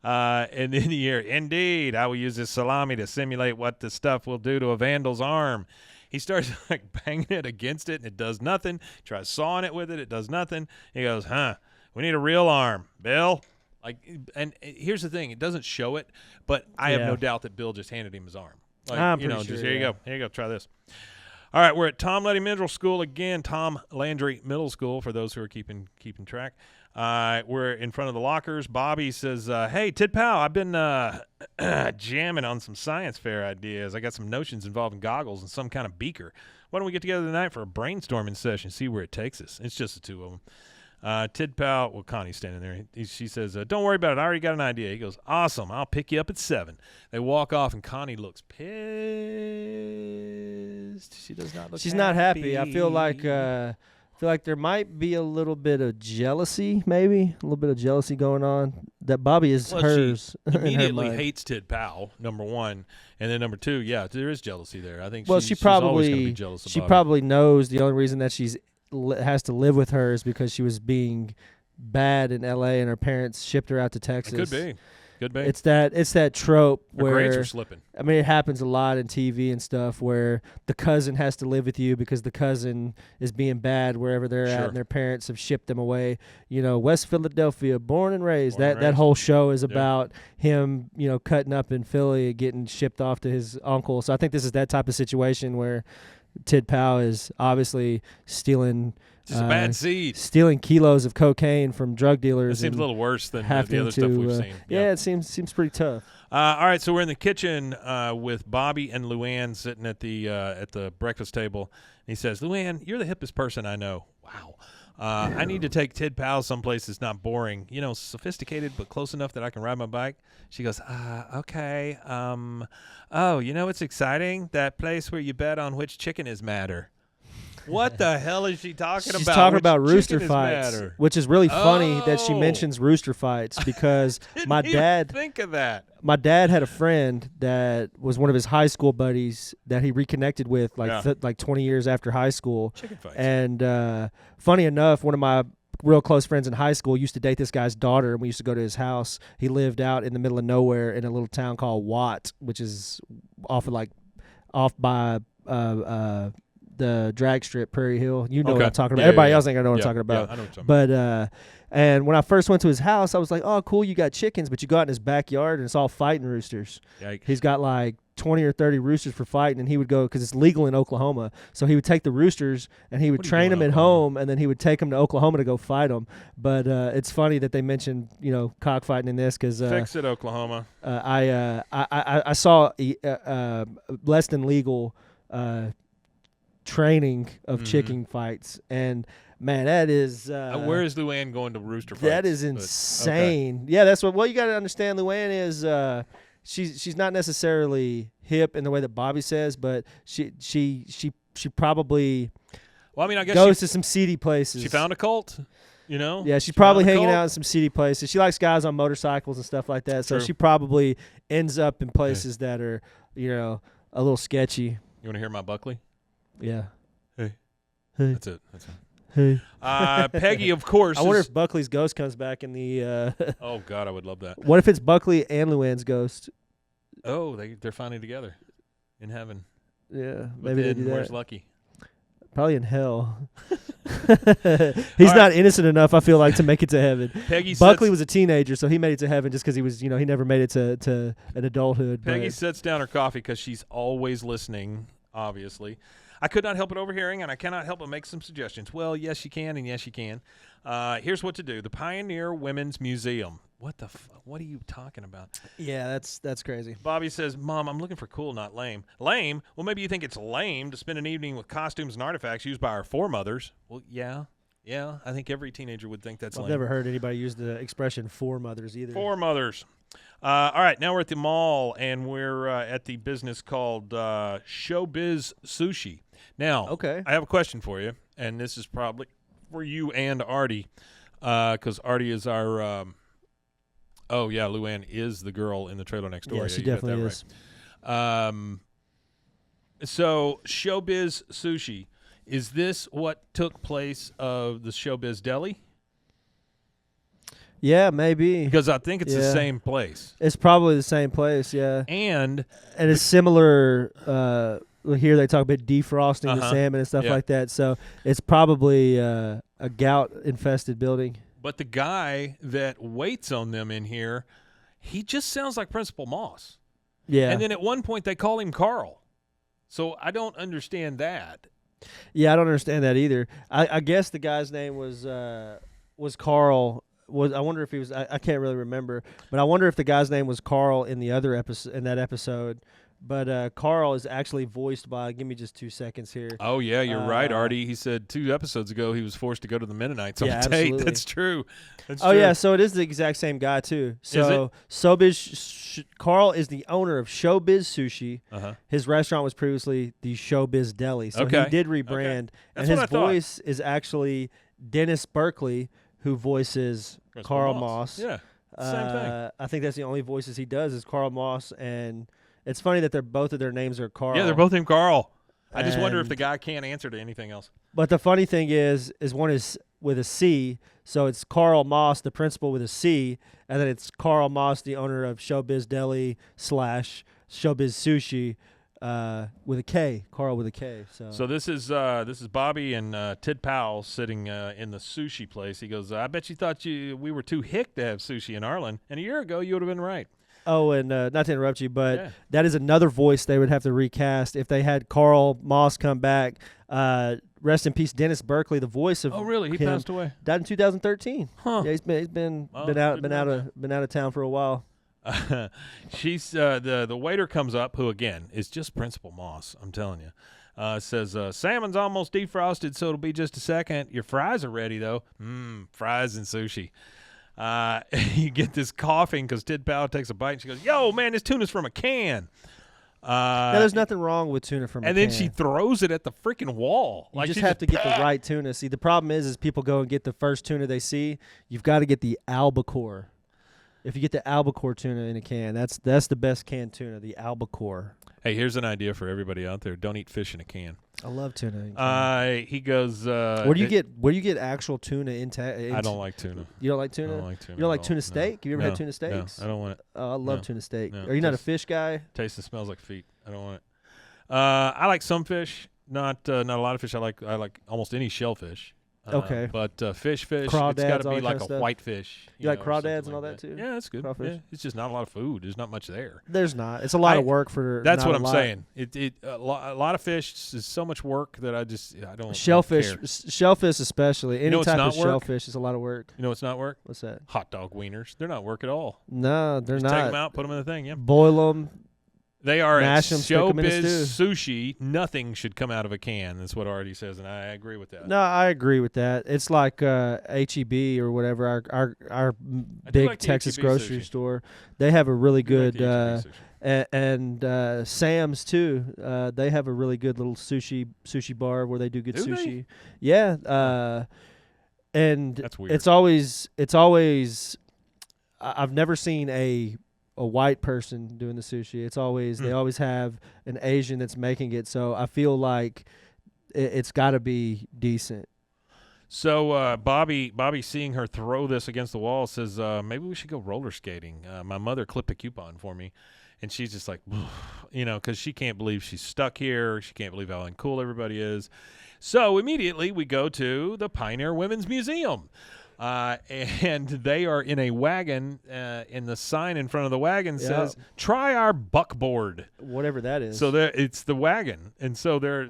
[SPEAKER 1] And then you hear, "Indeed, I will use this salami to simulate what the stuff will do to a vandal's arm." He starts like banging it against it, and it does nothing. Tries sawing it with it, it does nothing. He goes, "Huh? We need a real arm, Bill." Like, and here's the thing: it doesn't show it, but I have no doubt that Bill just handed him his arm. Like,
[SPEAKER 3] I'm
[SPEAKER 1] you know,
[SPEAKER 3] pretty
[SPEAKER 1] just
[SPEAKER 3] sure,
[SPEAKER 1] here you go, try this. All right, we're at Tom Letty Middle School again. Tom Landry Middle School, for those who are keeping track. We're in front of the lockers. Bobby says, hey, Tid Pao, I've been jamming on some science fair ideas. I got some notions involving goggles and some kind of beaker. Why don't we get together tonight for a brainstorming session, see where it takes us? It's just the two of them. Tid Pao, well, Connie's standing there. She says, don't worry about it. I already got an idea. He goes, awesome. I'll pick you up at 7. They walk off, and Connie looks pissed. She does not look
[SPEAKER 3] She's
[SPEAKER 1] happy.
[SPEAKER 3] not happy. I feel like there might be a little bit of jealousy, maybe. A little bit of jealousy going on. That Bobby is hers.
[SPEAKER 1] She
[SPEAKER 3] in her
[SPEAKER 1] immediately
[SPEAKER 3] mind.
[SPEAKER 1] hates Tid Pao, number one. And then number two, yeah, there is jealousy there. I think
[SPEAKER 3] Well,
[SPEAKER 1] she's always going to be jealous of
[SPEAKER 3] she
[SPEAKER 1] Bobby.
[SPEAKER 3] probably knows the only reason that she's has to live with her is because she was being bad in L.A. and her parents shipped her out to Texas.
[SPEAKER 1] It could be. Could be.
[SPEAKER 3] It's that trope
[SPEAKER 1] Her grades
[SPEAKER 3] where
[SPEAKER 1] are slipping.
[SPEAKER 3] I mean, it happens a lot in TV and stuff where the cousin has to live with you because the cousin is being bad wherever they're at, and their parents have shipped them away. You know, West Philadelphia, born and raised. That whole show is about him, you know, cutting up in Philly, getting shipped off to his uncle. So I think this is that type of situation where Tid Pao is obviously stealing.
[SPEAKER 1] Just a bad seed.
[SPEAKER 3] Stealing kilos of cocaine from drug dealers.
[SPEAKER 1] It seems a little worse than the
[SPEAKER 3] having
[SPEAKER 1] other stuff we've seen.
[SPEAKER 3] Yeah, it seems pretty tough.
[SPEAKER 1] All right, so we're in the kitchen with Bobby and Luann sitting at the breakfast table. And he says, "Luann, you're the hippest person I know." Wow. I need to take Tid Pao someplace that's not boring. You know, sophisticated but close enough that I can ride my bike. She goes, okay. Oh, you know what's exciting? That place where you bet on which chicken is madder. What the hell is she talking about?
[SPEAKER 3] She's talking about rooster
[SPEAKER 1] chicken
[SPEAKER 3] fights, which is really funny that she
[SPEAKER 1] Oh.
[SPEAKER 3] mentions rooster fights because my dad
[SPEAKER 1] think of that.
[SPEAKER 3] My dad had a friend that was one of his high school buddies that he reconnected with like 20 years after high school.
[SPEAKER 1] Chicken fights.
[SPEAKER 3] And funny enough, one of my real close friends in high school used to date this guy's daughter, and we used to go to his house. He lived out in the middle of nowhere in a little town called Watcha, which is off by the drag strip, Prairie Hill. You know what I'm talking about. Everybody else ain't gonna know what I'm talking about.
[SPEAKER 1] Yeah, I know what you're talking about.
[SPEAKER 3] But and when I first went to his house, I was like, "Oh, cool, you got chickens," but you go out in his backyard and it's all fighting roosters.
[SPEAKER 1] Yikes.
[SPEAKER 3] He's got like 20 or 30 roosters for fighting, and he would go because it's legal in Oklahoma. So he would take the roosters and he would train them at home, and then he would take them to Oklahoma to go fight them. But it's funny that they mentioned cockfighting in this because
[SPEAKER 1] fix it, Oklahoma.
[SPEAKER 3] I saw less than legal training of chicken fights, and man, that is
[SPEAKER 1] where is Luann going to rooster fights?
[SPEAKER 3] That is insane. Yeah, that's what. Well, you got to understand, Luann is she's not necessarily hip in the way that Bobby says, but she probably
[SPEAKER 1] I guess
[SPEAKER 3] goes to some seedy places.
[SPEAKER 1] She found a cult.
[SPEAKER 3] Yeah, she's probably hanging out in some seedy places. She likes guys on motorcycles and stuff like that, so she probably ends up in places that are a little sketchy.
[SPEAKER 1] You want to hear my Buckley?
[SPEAKER 3] Yeah.
[SPEAKER 1] Hey. That's it.
[SPEAKER 3] Hey.
[SPEAKER 1] Peggy, of course.
[SPEAKER 3] I wonder if Buckley's ghost comes back in the.
[SPEAKER 1] Oh God, I would love that.
[SPEAKER 3] What if it's Buckley and Luann's ghost?
[SPEAKER 1] Oh, they're finally together in heaven.
[SPEAKER 3] Yeah, maybe they do that.
[SPEAKER 1] Where's Lucky?
[SPEAKER 3] Probably in hell. He's not innocent enough, I feel like, to make it to heaven. Buckley was a teenager, so he made it to heaven just because he was, he never made it to an adulthood.
[SPEAKER 1] Peggy sets down her coffee because she's always listening. Obviously, I could not help but overhearing, and I cannot help but make some suggestions. Well, yes, you can, and yes, you can. Here's what to do: the Pioneer Women's Museum. What are you talking about?
[SPEAKER 3] Yeah, that's crazy.
[SPEAKER 1] Bobby says, "Mom, I'm looking for cool, not lame." Lame? Well, maybe you think it's lame to spend an evening with costumes and artifacts used by our foremothers. Well, yeah, Yeah, I think every teenager would think that's
[SPEAKER 3] I've
[SPEAKER 1] lame.
[SPEAKER 3] never heard anybody use the expression "for mothers" either.
[SPEAKER 1] For mothers. All right, now we're at the mall, and we're at the business called Showbiz Sushi. Now,
[SPEAKER 3] Okay.
[SPEAKER 1] I have a question for you, and this is probably for you and Artie, because Artie is our Luann is the girl in the trailer next door.
[SPEAKER 3] Yeah, she
[SPEAKER 1] you got
[SPEAKER 3] definitely
[SPEAKER 1] that
[SPEAKER 3] is.
[SPEAKER 1] right. So, Showbiz Sushi, is this what took place of the Showbiz Deli?
[SPEAKER 3] Yeah, maybe.
[SPEAKER 1] Because I think it's the same place.
[SPEAKER 3] It's probably the same place, yeah.
[SPEAKER 1] And
[SPEAKER 3] it's similar. Here they talk about defrosting the salmon and stuff like that. So it's probably a gout-infested building.
[SPEAKER 1] But the guy that waits on them in here, he just sounds like Principal Moss.
[SPEAKER 3] Yeah.
[SPEAKER 1] And then at one point they call him Carl. So I don't understand that.
[SPEAKER 3] Yeah, I don't understand that either. I guess the guy's name was Carl. I wonder if he was. I can't really remember, but I wonder if the guy's name was Carl in the other episode. In that episode, but Carl is actually voiced by. Give me just 2 seconds here.
[SPEAKER 1] Oh yeah, you're right, Artie. He said 2 episodes ago he was forced to go to the Mennonites on a date.
[SPEAKER 3] Absolutely.
[SPEAKER 1] That's true. That's
[SPEAKER 3] Oh
[SPEAKER 1] true.
[SPEAKER 3] yeah, so it is the exact same guy too. So Carl is the owner of Showbiz Sushi. His restaurant was previously the Showbiz Deli. So he did rebrand, and his voice is actually Dennis Berkeley, who voices Carl Moss.
[SPEAKER 1] Yeah, same thing.
[SPEAKER 3] I think that's the only voices he does is Carl Moss, and it's funny that both of their names are Carl.
[SPEAKER 1] Yeah, they're both named Carl. I just wonder if the guy can't answer to anything else.
[SPEAKER 3] But the funny thing is one is with a C, so it's Carl Moss, the principal, with a C, and then it's Carl Moss, the owner of Showbiz Deli / Showbiz Sushi, with a K, Carl with a K. So
[SPEAKER 1] this is Bobby and Tid Pao sitting in the sushi place. He goes, I bet you thought we were too hick to have sushi in Arlen, and a year ago you would have been right.
[SPEAKER 3] Oh, and not to interrupt you, but that is another voice they would have to recast if they had Carl Moss come back. Rest in peace, Dennis Berkeley, the voice of.
[SPEAKER 1] Oh, really? He passed away.
[SPEAKER 3] Died in 2013.
[SPEAKER 1] Huh?
[SPEAKER 3] Yeah, he's been out of town for a while.
[SPEAKER 1] She's the waiter comes up, who again is just Principal Moss. I'm telling you. Says salmon's almost defrosted, so it'll be just a second. Your fries are ready though. Fries and sushi. You get this coughing because Tid Pao takes a bite and she goes, "Yo, man, this tuna's from a can."
[SPEAKER 3] Now, there's nothing wrong with tuna from a can.
[SPEAKER 1] And then she throws it at the freaking wall.
[SPEAKER 3] You just have to get the right tuna. See, the problem is people go and get the first tuna they see. You've got to get the albacore. If you get the albacore tuna in a can, that's the best canned tuna, the albacore.
[SPEAKER 1] Hey, here's an idea for everybody out there: don't eat fish in a can.
[SPEAKER 3] I love tuna in a can.
[SPEAKER 1] He goes.
[SPEAKER 3] Where do you get actual tuna
[SPEAKER 1] I don't like tuna.
[SPEAKER 3] You don't like tuna?
[SPEAKER 1] I don't like tuna.
[SPEAKER 3] You don't like tuna steak?
[SPEAKER 1] No.
[SPEAKER 3] Have you ever had tuna steaks?
[SPEAKER 1] No, I don't want it.
[SPEAKER 3] Oh, I love tuna steak.
[SPEAKER 1] No.
[SPEAKER 3] Are you not a fish guy?
[SPEAKER 1] Tastes and smells like feet. I don't want it. I like some fish, not a lot of fish. I like almost any shellfish.
[SPEAKER 3] Okay.
[SPEAKER 1] But fish, it's
[SPEAKER 3] Crawdads,
[SPEAKER 1] got to
[SPEAKER 3] all
[SPEAKER 1] be
[SPEAKER 3] that
[SPEAKER 1] like
[SPEAKER 3] kind of
[SPEAKER 1] a
[SPEAKER 3] stuff?
[SPEAKER 1] white fish.
[SPEAKER 3] You like
[SPEAKER 1] or
[SPEAKER 3] crawdads
[SPEAKER 1] something
[SPEAKER 3] and all
[SPEAKER 1] like
[SPEAKER 3] that too?
[SPEAKER 1] Yeah, that's good.
[SPEAKER 3] Crawfish?
[SPEAKER 1] Yeah, it's just not a lot of food. There's not much there.
[SPEAKER 3] There's not. It's a lot of work for.
[SPEAKER 1] That's
[SPEAKER 3] not
[SPEAKER 1] what
[SPEAKER 3] a
[SPEAKER 1] I'm
[SPEAKER 3] lot.
[SPEAKER 1] saying. A lot of fish is so much work that I don't.
[SPEAKER 3] Shellfish,
[SPEAKER 1] care.
[SPEAKER 3] shellfish especially. Any
[SPEAKER 1] what's
[SPEAKER 3] type
[SPEAKER 1] not
[SPEAKER 3] of
[SPEAKER 1] work?
[SPEAKER 3] shellfish is a lot of work.
[SPEAKER 1] You know what's not work?
[SPEAKER 3] What's that?
[SPEAKER 1] Hot dog wieners. They're not work at all.
[SPEAKER 3] No, they're
[SPEAKER 1] Just take them
[SPEAKER 3] not.
[SPEAKER 1] out, put them in the thing. Yeah.
[SPEAKER 3] Boil them.
[SPEAKER 1] They are at
[SPEAKER 3] Mash 'em, stick 'em in a
[SPEAKER 1] Showbiz Sushi. Nothing should come out of a can. That's what Artie says, and I agree with that.
[SPEAKER 3] No, I agree with that. It's like HEB or whatever. Our big
[SPEAKER 1] like the
[SPEAKER 3] Texas
[SPEAKER 1] HEB
[SPEAKER 3] grocery
[SPEAKER 1] sushi.
[SPEAKER 3] store. They have a really
[SPEAKER 1] I do like
[SPEAKER 3] good.
[SPEAKER 1] the HEB sushi.
[SPEAKER 3] And Sam's too. They have a really good little sushi bar where they do good
[SPEAKER 1] Do they?
[SPEAKER 3] sushi. Yeah. And
[SPEAKER 1] That's weird.
[SPEAKER 3] it's always. I've never seen a white person doing the sushi. It's always they always have an Asian that's making it. So I feel like it's got to be decent.
[SPEAKER 1] So Bobby, seeing her throw this against the wall, says, maybe we should go roller skating. My mother clipped a coupon for me. And she's just like, because she can't believe she's stuck here. She can't believe how uncool everybody is. So immediately we go to the Pioneer Women's Museum. And they are in a wagon, and the sign in front of the wagon says, "Try our buckboard."
[SPEAKER 3] Whatever that is.
[SPEAKER 1] So it's the wagon, and so they're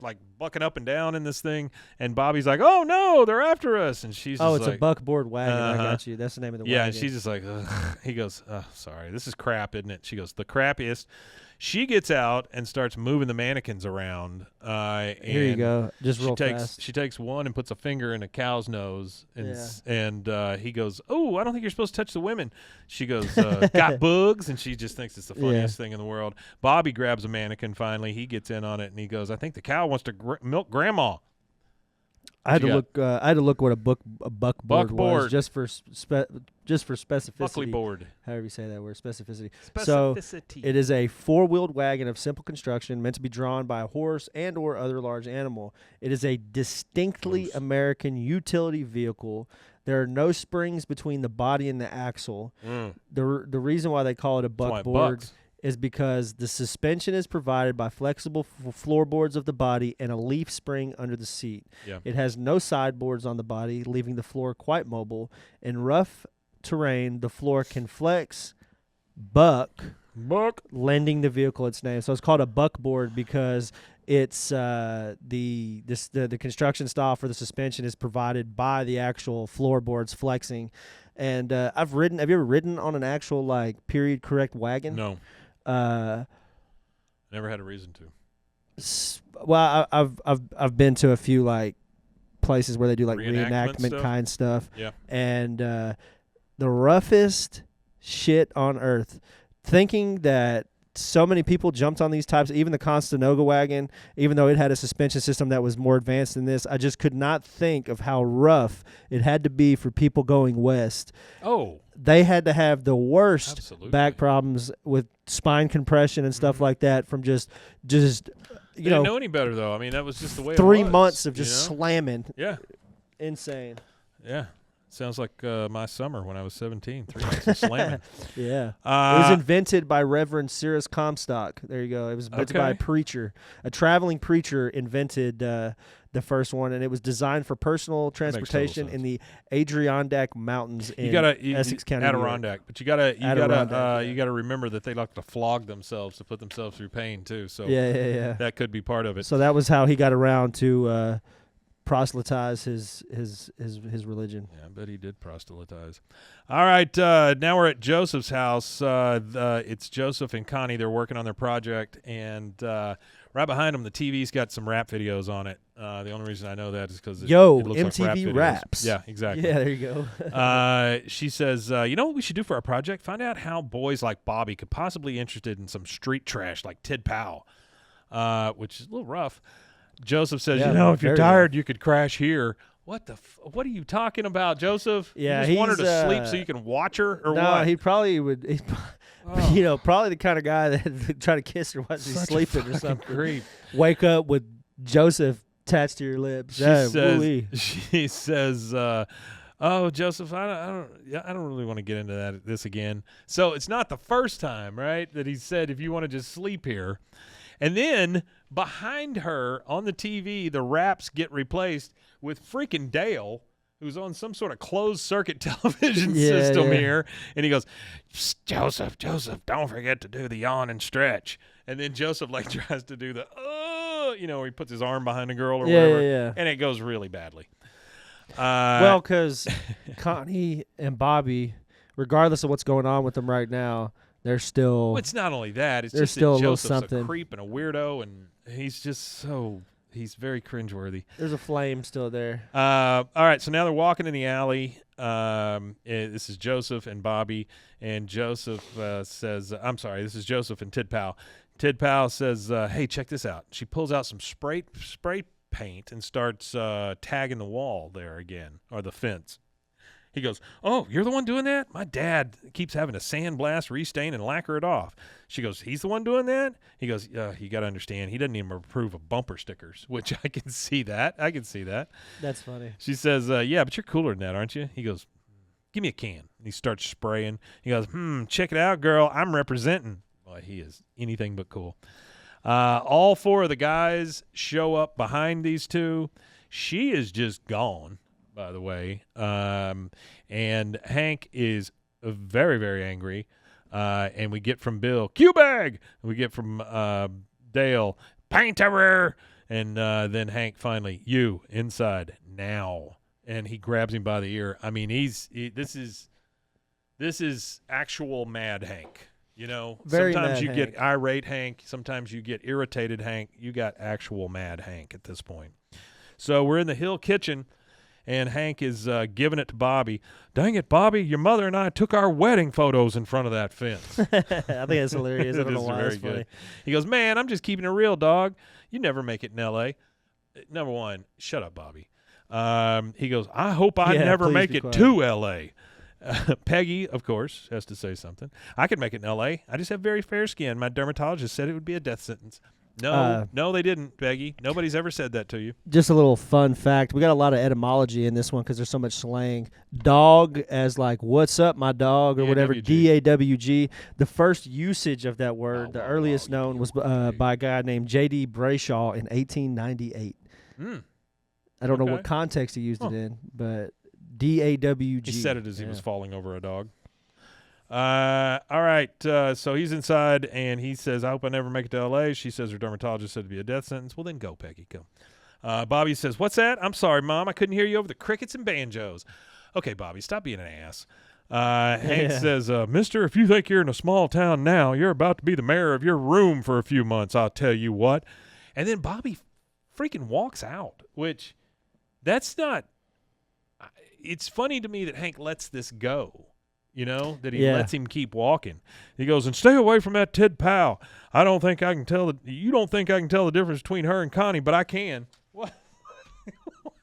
[SPEAKER 1] like bucking up and down in this thing, and Bobby's like, "Oh no, they're after us!" And she's just
[SPEAKER 3] it's
[SPEAKER 1] like,
[SPEAKER 3] a buckboard wagon. I got you. That's the name of the wagon.
[SPEAKER 1] yeah, and she's just like, ugh. He goes, "Oh, sorry, this is crap, isn't it?" She goes, "The crappiest." She gets out and starts moving the mannequins around.
[SPEAKER 3] Here you go. Just real fast.
[SPEAKER 1] She takes one and puts a finger in a cow's nose, and
[SPEAKER 3] Yeah.
[SPEAKER 1] and he goes, "Oh, I don't think you're supposed to touch the women." She goes, "Got bugs," and she just thinks it's the funniest thing in the world. Bobby grabs a mannequin. Finally, he gets in on it, and he goes, "I think the cow wants to milk Grandma."
[SPEAKER 3] I had to look what a buckboard was just for specificity.
[SPEAKER 1] Buckley board.
[SPEAKER 3] However you say that word, specificity.
[SPEAKER 1] Specificity.
[SPEAKER 3] So it is a 4-wheeled wagon of simple construction meant to be drawn by a horse and or other large animal. It is a distinctly American utility vehicle. There are no springs between the body and the axle. The reason why they call it a buckboard is because the suspension is provided by flexible floorboards of the body and a leaf spring under the seat.
[SPEAKER 1] Yeah.
[SPEAKER 3] It has no sideboards on the body, leaving the floor quite mobile. In rough terrain, the floor can flex, buck, lending the vehicle its name. So it's called a buckboard because it's the construction style for the suspension is provided by the actual floorboards flexing. And have you ever ridden on an actual like period correct wagon?
[SPEAKER 1] No. Never had a reason to.
[SPEAKER 3] Well, I've been to a few like places where they do like
[SPEAKER 1] Reenactment
[SPEAKER 3] reenactment kind stuff.
[SPEAKER 1] Yeah.
[SPEAKER 3] And the roughest shit on earth. Thinking that so many people jumped on these types, even the Constanoga wagon, even though it had a suspension system that was more advanced than this, I just could not think of how rough it had to be for people going west.
[SPEAKER 1] Oh.
[SPEAKER 3] They had to have the worst
[SPEAKER 1] Absolutely.
[SPEAKER 3] back problems with spine compression and stuff like that from just
[SPEAKER 1] Didn't know any better though. I mean, that was just the way.
[SPEAKER 3] 3
[SPEAKER 1] it was,
[SPEAKER 3] months of just slamming.
[SPEAKER 1] Yeah.
[SPEAKER 3] Insane.
[SPEAKER 1] Yeah. Sounds like my summer when I was 17. 3 months of slamming.
[SPEAKER 3] Yeah. It was invented by Reverend Cyrus Comstock. There you go. It was invented by a preacher. A traveling preacher invented the first one, and it was designed for personal transportation in the Adirondack Mountains in Essex County,
[SPEAKER 1] Adirondack. But you gotta remember that they like to flog themselves to put themselves through pain too. So
[SPEAKER 3] yeah.
[SPEAKER 1] that could be part of it.
[SPEAKER 3] So that was how he got around to proselytize his religion.
[SPEAKER 1] Yeah, I bet he did proselytize. All right, now we're at Joseph's house. It's Joseph and Connie. They're working on their project, and right behind them, the TV's got some rap videos on it. The only reason I know that is because it looks
[SPEAKER 3] MTV
[SPEAKER 1] like
[SPEAKER 3] raps.
[SPEAKER 1] Yeah, exactly.
[SPEAKER 3] Yeah, there you go.
[SPEAKER 1] She says, you know what we should do for our project? Find out how boys like Bobby could possibly be interested in some street trash like Tid Pao, which is a little rough. Joseph says, if you're tired, you could crash here. What what are you talking about, Joseph?
[SPEAKER 3] Yeah,
[SPEAKER 1] you just want her to sleep so you can watch her, or
[SPEAKER 3] no,
[SPEAKER 1] what?
[SPEAKER 3] he probably would. Probably the kind of guy that would try to kiss her while she's sleeping or something.
[SPEAKER 1] Creep.
[SPEAKER 3] Wake up with Joseph attached to your lips.
[SPEAKER 1] She says, "Oh, Joseph, I don't really want to get into this again." So it's not the first time, right, that he said, "If you want to just sleep here." And then behind her on the TV, the raps get replaced with freaking Dale, who's on some sort of closed-circuit television system here. And he goes, Joseph, don't forget to do the yawn and stretch. And then Joseph tries to do the, where he puts his arm behind a girl or whatever.
[SPEAKER 3] Yeah.
[SPEAKER 1] And it goes really badly.
[SPEAKER 3] Well, because Connie and Bobby, regardless of what's going on with them right now, they're still.
[SPEAKER 1] Well, it's not only that. It's just
[SPEAKER 3] still
[SPEAKER 1] that Joseph's
[SPEAKER 3] a little something.
[SPEAKER 1] A creep and a weirdo, and he's just he's very cringeworthy.
[SPEAKER 3] There's a flame still there.
[SPEAKER 1] All right, so now they're walking in the alley. This is Joseph and Bobby, and Joseph says, I'm sorry, this is Joseph and Tid Pao. Tid Pao says, hey, check this out. She pulls out some spray paint and starts tagging the wall there again, or the fence. He goes, oh, you're the one doing that? My dad keeps having to sandblast, restain, and lacquer it off. She goes, he's the one doing that? He goes, you got to understand, he doesn't even approve of bumper stickers, which I can see that.
[SPEAKER 3] That's funny.
[SPEAKER 1] She says, yeah, but you're cooler than that, aren't you? He goes, give me a can. And he starts spraying. He goes, check it out, girl. I'm representing. Boy, he is anything but cool. All four of the guys show up behind these two. She is just gone, by the way. And Hank is very, very angry. And we get from Bill, Q-bag. We get from Dale, painter. And then Hank finally, you, inside, now. And he grabs him by the ear. I mean, this is actual mad Hank. You know,
[SPEAKER 3] Very
[SPEAKER 1] sometimes
[SPEAKER 3] mad
[SPEAKER 1] you get
[SPEAKER 3] Hank.
[SPEAKER 1] irate Hank. Sometimes you get irritated Hank. You got actual mad Hank at this point. So we're in the Hill kitchen, and Hank is giving it to Bobby. Dang it, Bobby, your mother and I took our wedding photos in front of that fence.
[SPEAKER 3] I think that's hilarious. I
[SPEAKER 1] It
[SPEAKER 3] don't know
[SPEAKER 1] is
[SPEAKER 3] why
[SPEAKER 1] very
[SPEAKER 3] it's funny.
[SPEAKER 1] good. He goes, man, I'm just keeping it real, dog. You never make it in L.A. Number one, shut up, Bobby. He goes, I hope I
[SPEAKER 3] Yeah,
[SPEAKER 1] never
[SPEAKER 3] please
[SPEAKER 1] make
[SPEAKER 3] be
[SPEAKER 1] it
[SPEAKER 3] quiet.
[SPEAKER 1] to L.A. Peggy, of course, has to say something. I could make it in L.A. I just have very fair skin. My dermatologist said it would be a death sentence. No, they didn't, Peggy. Nobody's ever said that to you.
[SPEAKER 3] Just a little fun fact. We got a lot of etymology in this one because there's so much slang. Dog as like, what's up, my dog, or whatever.
[SPEAKER 1] D-A-W-G.
[SPEAKER 3] D-A-W-G. The first usage of that word, the
[SPEAKER 1] wow,
[SPEAKER 3] earliest
[SPEAKER 1] wow,
[SPEAKER 3] known, was by a guy named J.D. Brayshaw in 1898. I don't know what
[SPEAKER 1] Okay.
[SPEAKER 3] context he used it in, but D-A-W-G.
[SPEAKER 1] He said it as he was falling over a dog. All right. So he's inside, and he says, I hope I never make it to L.A. She says her dermatologist said it'd be a death sentence. Well, then go, Peggy, go. Bobby says, what's that? I'm sorry, Mom. I couldn't hear you over the crickets and banjos. Okay, Bobby, stop being an ass. Hank says, mister, if you think you're in a small town now, you're about to be the mayor of your room for a few months, I'll tell you what. And then Bobby freaking walks out, which that's not – it's funny to me that Hank lets this go. You know, that he lets him keep walking. He goes, and stay away from that Tid Pao. I don't think I can tell you don't think I can tell the difference between her and Connie, but I can. What?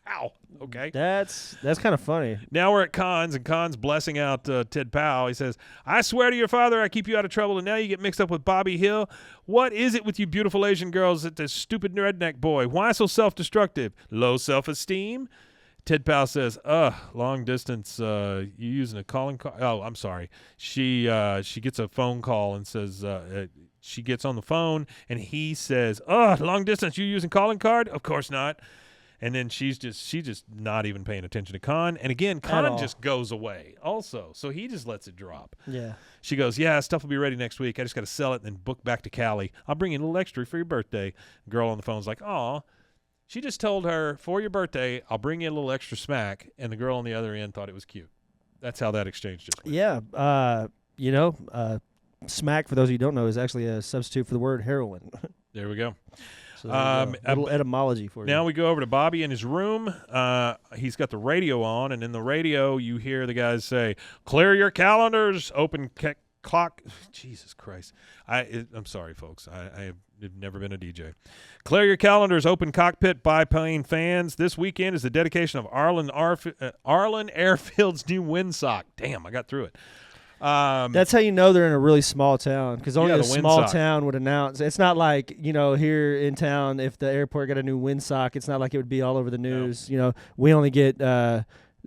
[SPEAKER 1] Wow. Okay.
[SPEAKER 3] That's kind of funny.
[SPEAKER 1] Now we're at Cons, and Cons blessing out Tid Pao. He says, I swear to your father I keep you out of trouble, and now you get mixed up with Bobby Hill. What is it with you beautiful Asian girls at this stupid redneck boy? Why so self-destructive? Low self-esteem? Tid Pao says, long distance, you using a calling card? Oh, I'm sorry. She gets a phone call and says, she gets on the phone, and he says, long distance, you using calling card? Of course not. And then she's just not even paying attention to Con. And again, Con just goes away also. So he just lets it drop.
[SPEAKER 3] Yeah.
[SPEAKER 1] She goes, yeah, stuff will be ready next week. I just got to sell it and then book back to Cali. I'll bring you a little extra for your birthday. Girl on the phone's like, aw. She just told her, for your birthday, I'll bring you a little extra smack. And the girl on the other end thought it was cute. That's how that exchange just went.
[SPEAKER 3] Yeah. Smack, for those of you who don't know, is actually a substitute for the word heroin.
[SPEAKER 1] There we go.
[SPEAKER 3] So a little etymology for you.
[SPEAKER 1] Now we go over to Bobby in his room. He's got the radio on, and in the radio you hear the guys say, clear your calendars, open clock. Jesus Christ. I'm sorry, folks. I have never been a DJ. Clear your calendars, open cockpit, biplane fans. This weekend is the dedication of Arlen Airfield's new windsock. Damn, I got through it.
[SPEAKER 3] That's how you know they're in a really small town, because only
[SPEAKER 1] the
[SPEAKER 3] a small
[SPEAKER 1] windsock.
[SPEAKER 3] town would announce. It's not like, here in town, if the airport got a new windsock, it's not like it would be all over the news. We only get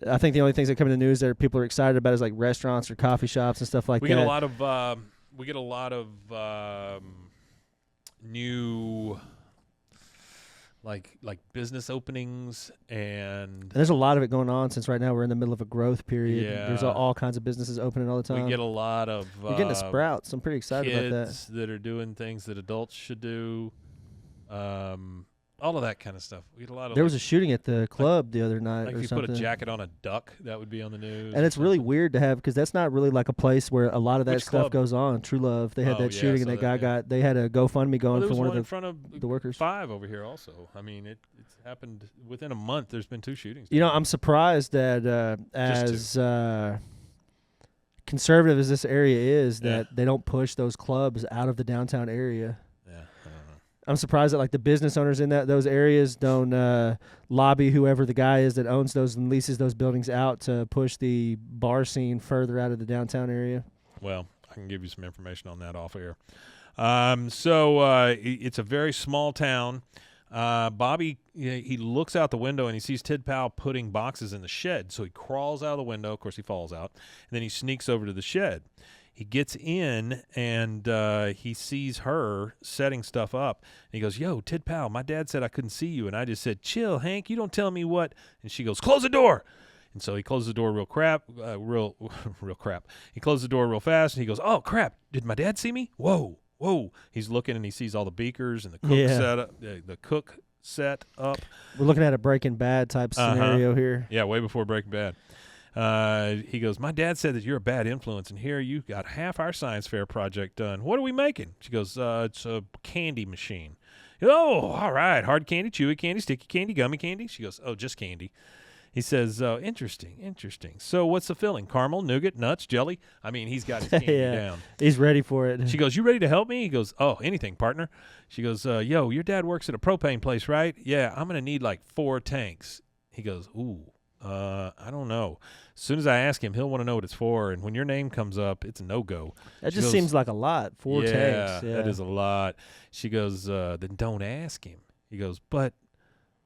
[SPEAKER 3] I think the only things that come in the news that people are excited about is like restaurants or coffee shops and stuff like that.
[SPEAKER 1] We get a lot of new like business openings, and
[SPEAKER 3] there's a lot of it going on since right now we're in the middle of a growth period.
[SPEAKER 1] Yeah.
[SPEAKER 3] There's all kinds of businesses opening all the time.
[SPEAKER 1] we get a lot of
[SPEAKER 3] We're getting a sprouts. I'm pretty excited about that.
[SPEAKER 1] kids that are doing things that adults should do. All of that kind of stuff. We get a lot of.
[SPEAKER 3] There was a shooting at the club the other night
[SPEAKER 1] like
[SPEAKER 3] or
[SPEAKER 1] if you
[SPEAKER 3] something.
[SPEAKER 1] put a jacket on a duck, that would be on the news.
[SPEAKER 3] And it's really weird to have, because that's not really like a place where a lot of that
[SPEAKER 1] Which
[SPEAKER 3] stuff
[SPEAKER 1] club?
[SPEAKER 3] goes on. True Love. They had
[SPEAKER 1] Oh,
[SPEAKER 3] that
[SPEAKER 1] yeah,
[SPEAKER 3] shooting,
[SPEAKER 1] so
[SPEAKER 3] and
[SPEAKER 1] that-
[SPEAKER 3] they had a GoFundMe going
[SPEAKER 1] there
[SPEAKER 3] for
[SPEAKER 1] was
[SPEAKER 3] one
[SPEAKER 1] in
[SPEAKER 3] of
[SPEAKER 1] front of
[SPEAKER 3] the workers.
[SPEAKER 1] 5 over here also. I mean, it's happened within a month. There's been 2 shootings.
[SPEAKER 3] I'm surprised that as conservative as this area is, that they don't push those clubs out of the downtown area.
[SPEAKER 1] Yeah, I don't know.
[SPEAKER 3] I'm surprised that like the business owners in those areas don't lobby whoever the guy is that owns those and leases those buildings out to push the bar scene further out of the downtown area.
[SPEAKER 1] Well, I can give you some information on that off air. It's a very small town. Bobby, he looks out the window and he sees Tid Pao putting boxes in the shed. So he crawls out of the window. Of course, he falls out. And then he sneaks over to the shed. He gets in, and he sees her setting stuff up. And he goes, yo, Tid Pao, my dad said I couldn't see you. And I just said, chill, Hank, you don't tell me what. And she goes, close the door. And so he closes the door real crap. He closes the door real fast, and he goes, oh, crap, did my dad see me? Whoa. He's looking, and he sees all the beakers and the cook set up, the cook set up.
[SPEAKER 3] We're looking at a Breaking Bad type scenario here.
[SPEAKER 1] Yeah, way before Breaking Bad. He goes, my dad said that you're a bad influence, and here you got half our science fair project done. What are we making? She goes, it's a candy machine. Oh, all right. Hard candy, chewy candy, sticky candy, gummy candy. She goes, oh, just candy. He says, oh, interesting. So what's the filling? Caramel, nougat, nuts, jelly? I mean, he's got his candy down.
[SPEAKER 3] He's ready for it.
[SPEAKER 1] She goes, you ready to help me? He goes, oh, anything, partner. She goes, yo, your dad works at a propane place, right? Yeah, I'm going to need like 4 tanks. He goes, ooh, I don't know. As soon as I ask him, he'll want to know what it's for. And when your name comes up, it's a no-go.
[SPEAKER 3] That just seems like a lot. 4 tanks. Yeah,
[SPEAKER 1] that is a lot. She goes, then don't ask him. He goes, but...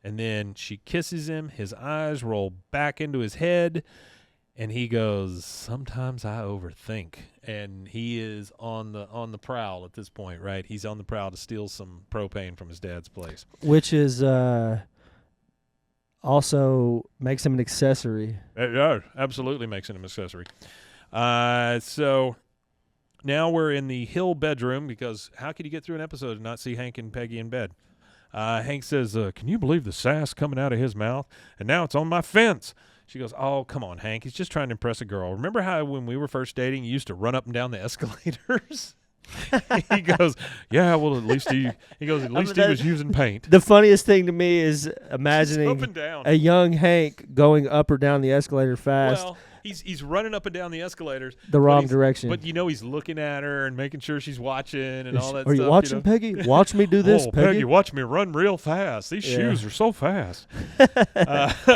[SPEAKER 1] And then she kisses him. His eyes roll back into his head. And he goes, sometimes I overthink. And he is on the prowl at this point, right? He's on the prowl to steal some propane from his dad's place.
[SPEAKER 3] Which is also makes him an accessory.
[SPEAKER 1] Yeah, absolutely makes him an accessory. So now we're in the Hill bedroom because how could you get through an episode and not see Hank and Peggy in bed? Hank says, can you believe the sass coming out of his mouth? And now it's on my fence. She goes, oh, come on, Hank. He's just trying to impress a girl. Remember how when we were first dating, you used to run up and down the escalators? He goes, yeah, well, at least he was using paint.
[SPEAKER 3] The funniest thing to me is imagining
[SPEAKER 1] up and down.
[SPEAKER 3] A young Hank going up or down the escalator fast.
[SPEAKER 1] Well, he's running up and down the escalators.
[SPEAKER 3] The wrong direction.
[SPEAKER 1] But, he's looking at her and making sure she's watching and all that stuff.
[SPEAKER 3] Are you watching, Peggy? Watch me do this,
[SPEAKER 1] Peggy, watch me run real fast. These shoes are so fast.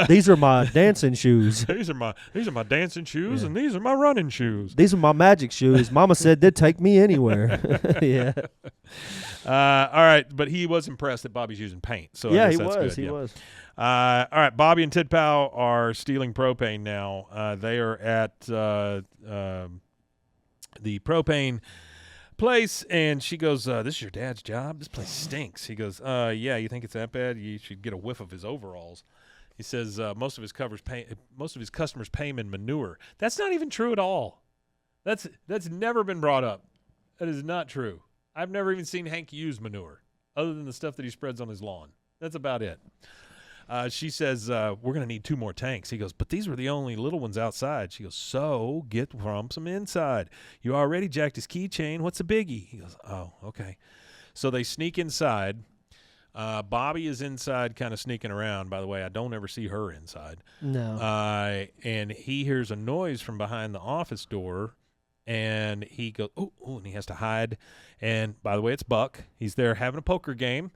[SPEAKER 3] These are my dancing shoes.
[SPEAKER 1] These are my dancing shoes, and these are my running shoes.
[SPEAKER 3] These are my magic shoes. Mama said they'd take me anywhere. Yeah.
[SPEAKER 1] All right, but he was impressed that Bobby's using paint. So
[SPEAKER 3] yeah,
[SPEAKER 1] I guess
[SPEAKER 3] he was.
[SPEAKER 1] All right, Bobby and Tid Pao are stealing propane now. They are at the propane place, and she goes, this is your dad's job? This place stinks. He goes, yeah, you think it's that bad? You should get a whiff of his overalls. He says most of his customers pay him in manure. That's not even true at all. That's never been brought up. That is not true. I've never even seen Hank use manure other than the stuff that he spreads on his lawn. That's about it. She says, we're going to need 2 more tanks. He goes, but these were the only little ones outside. She goes, so get some inside. You already jacked his keychain. What's the biggie? He goes, oh, okay. So they sneak inside. Bobby is inside kind of sneaking around. By the way, I don't ever see her inside.
[SPEAKER 3] No.
[SPEAKER 1] And he hears a noise from behind the office door. And he goes, ooh, and he has to hide. And by the way, it's Buck. He's there having a poker game.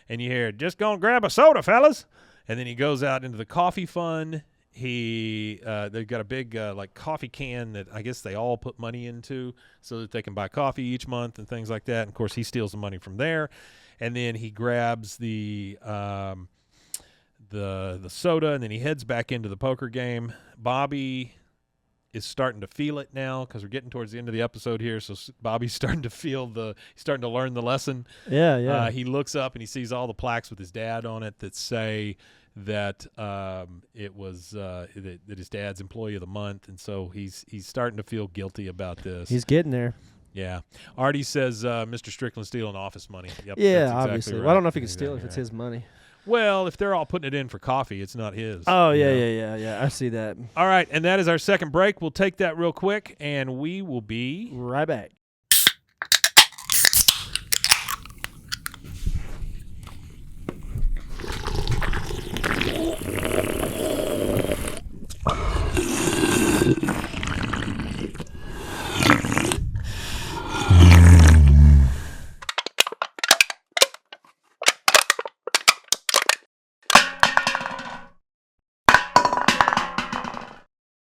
[SPEAKER 1] And you hear, just gonna grab a soda, fellas. And then he goes out into the coffee fund. They've got a big coffee can that I guess they all put money into so that they can buy coffee each month and things like that. And of course, he steals the money from there. And then he grabs the soda, and then he heads back into the poker game. Bobby is starting to feel it now because we're getting towards the end of the episode here. So Bobby's starting to he's starting to learn the lesson.
[SPEAKER 3] Yeah.
[SPEAKER 1] He looks up and he sees all the plaques with his dad on it that say that it was that his dad's employee of the month, and so he's starting to feel guilty about this.
[SPEAKER 3] He's getting there.
[SPEAKER 1] Yeah. Artie says Mr. Strickland's stealing office money. Yep,
[SPEAKER 3] yeah,
[SPEAKER 1] that's exactly
[SPEAKER 3] obviously.
[SPEAKER 1] right.
[SPEAKER 3] Well, I don't know if he can steal if it's his money.
[SPEAKER 1] Well, if they're all putting it in for coffee, it's not his.
[SPEAKER 3] Oh, yeah. I see that.
[SPEAKER 1] All right, and that is our second break. We'll take that real quick, and we will be
[SPEAKER 3] right back.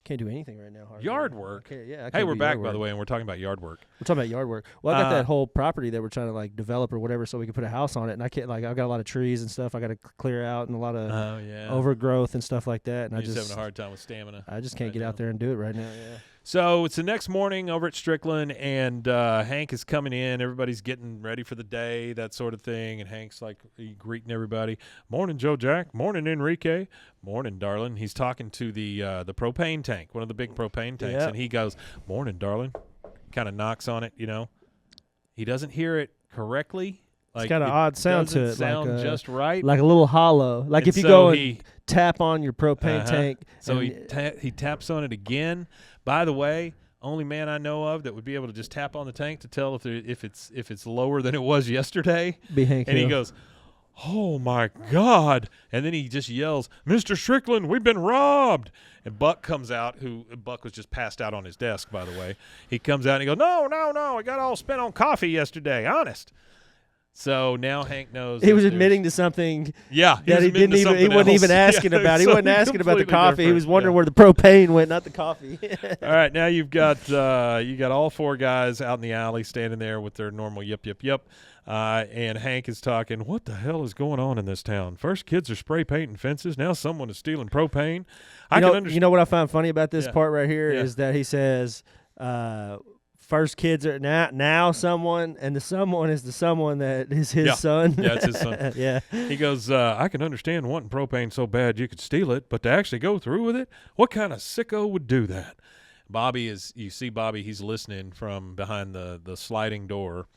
[SPEAKER 3] Can't do anything right now.
[SPEAKER 1] Yard work.
[SPEAKER 3] Hey,
[SPEAKER 1] we're back, by the way, and we're talking about yard work.
[SPEAKER 3] We're talking about yard work. Well, I got that whole property that we're trying to develop or whatever, so we can put a house on it. And I can't I've got a lot of trees and stuff I got to clear out and a lot of overgrowth and stuff like that. And
[SPEAKER 1] You're just having a hard time with stamina.
[SPEAKER 3] I just can't get out there and do it right now. Yeah.
[SPEAKER 1] So it's the next morning over at Strickland, and Hank is coming in. Everybody's getting ready for the day, that sort of thing. And Hank's greeting everybody. Morning, Joe Jack. Morning, Enrique. Morning, darling. He's talking to the propane tank, one of the big propane tanks, and he goes, "Morning, darling." Kind of knocks on it, He doesn't hear it correctly, Like,
[SPEAKER 3] it's got an odd sound to it.
[SPEAKER 1] Sound just right.
[SPEAKER 3] Like a little hollow. Like
[SPEAKER 1] And
[SPEAKER 3] if you
[SPEAKER 1] so
[SPEAKER 3] go
[SPEAKER 1] he-
[SPEAKER 3] and tap on your propane tank.
[SPEAKER 1] So
[SPEAKER 3] and
[SPEAKER 1] he taps on it again. By the way, only man I know of that would be able to just tap on the tank to tell if it's lower than it was yesterday.
[SPEAKER 3] be Hank
[SPEAKER 1] And he
[SPEAKER 3] Hill.
[SPEAKER 1] goes, "Oh my God!" And then he just yells, "Mr. Strickland, we've been robbed!" And Buck comes out. Buck was just passed out on his desk, by the way. He comes out and he goes, "No, I got all spent on coffee yesterday, honest." So now Hank knows
[SPEAKER 3] He
[SPEAKER 1] that
[SPEAKER 3] was
[SPEAKER 1] there's-
[SPEAKER 3] admitting to something
[SPEAKER 1] yeah,
[SPEAKER 3] that he didn't even. He wasn't even asking about. He wasn't asking about the coffee. He was wondering where the propane went, not the coffee.
[SPEAKER 1] All right, now you got all four guys out in the alley standing there with their normal yip. And Hank is talking, what the hell is going on in this town? First kids are spray painting fences. Now someone is stealing propane.
[SPEAKER 3] You know what I find funny about this
[SPEAKER 1] Yeah.
[SPEAKER 3] part right here
[SPEAKER 1] Yeah.
[SPEAKER 3] is that he says, first kids are now someone, and the someone is the someone that is his son.
[SPEAKER 1] Yeah, it's his son.
[SPEAKER 3] Yeah.
[SPEAKER 1] He goes, I can understand wanting propane so bad you could steal it, but to actually go through with it, what kind of sicko would do that? You see Bobby, he's listening from behind the sliding door.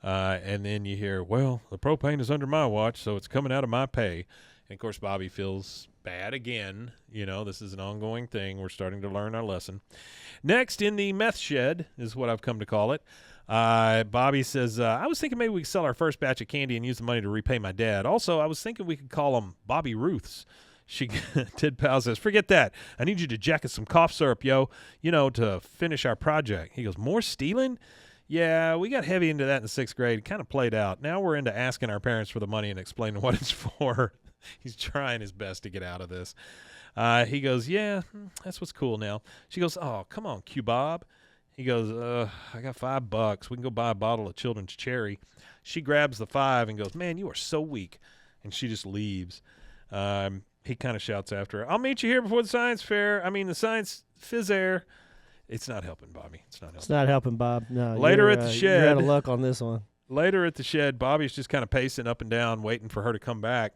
[SPEAKER 1] And then you hear, well, the propane is under my watch, so it's coming out of my pay. And, of course, Bobby feels bad again. You know, this is an ongoing thing. We're starting to learn our lesson. Next, in the meth shed is what I've come to call it. Bobby says, I was thinking maybe we could sell our first batch of candy and use the money to repay my dad. Also, I was thinking we could call them Bobby Ruths. Tid Pao says, forget that. I need you to jack us some cough syrup, yo, to finish our project. He goes, more stealing? Yeah, we got heavy into that in the 6th grade. It kind of played out. Now we're into asking our parents for the money and explaining what it's for. He's trying his best to get out of this. He goes, yeah, that's what's cool now. She goes, oh, come on, Q-Bob. He goes, I got $5. We can go buy a bottle of Children's Cherry. She grabs the 5 and goes, man, you are so weak. And she just leaves. He kind of shouts after her, I'll meet you here before the science science phys air. It's not helping, Bobby. It's not helping,
[SPEAKER 3] Bob. No.
[SPEAKER 1] Later at the shed.
[SPEAKER 3] You're out of luck on this one.
[SPEAKER 1] Later at the shed, Bobby's just kind of pacing up and down, waiting for her to come back.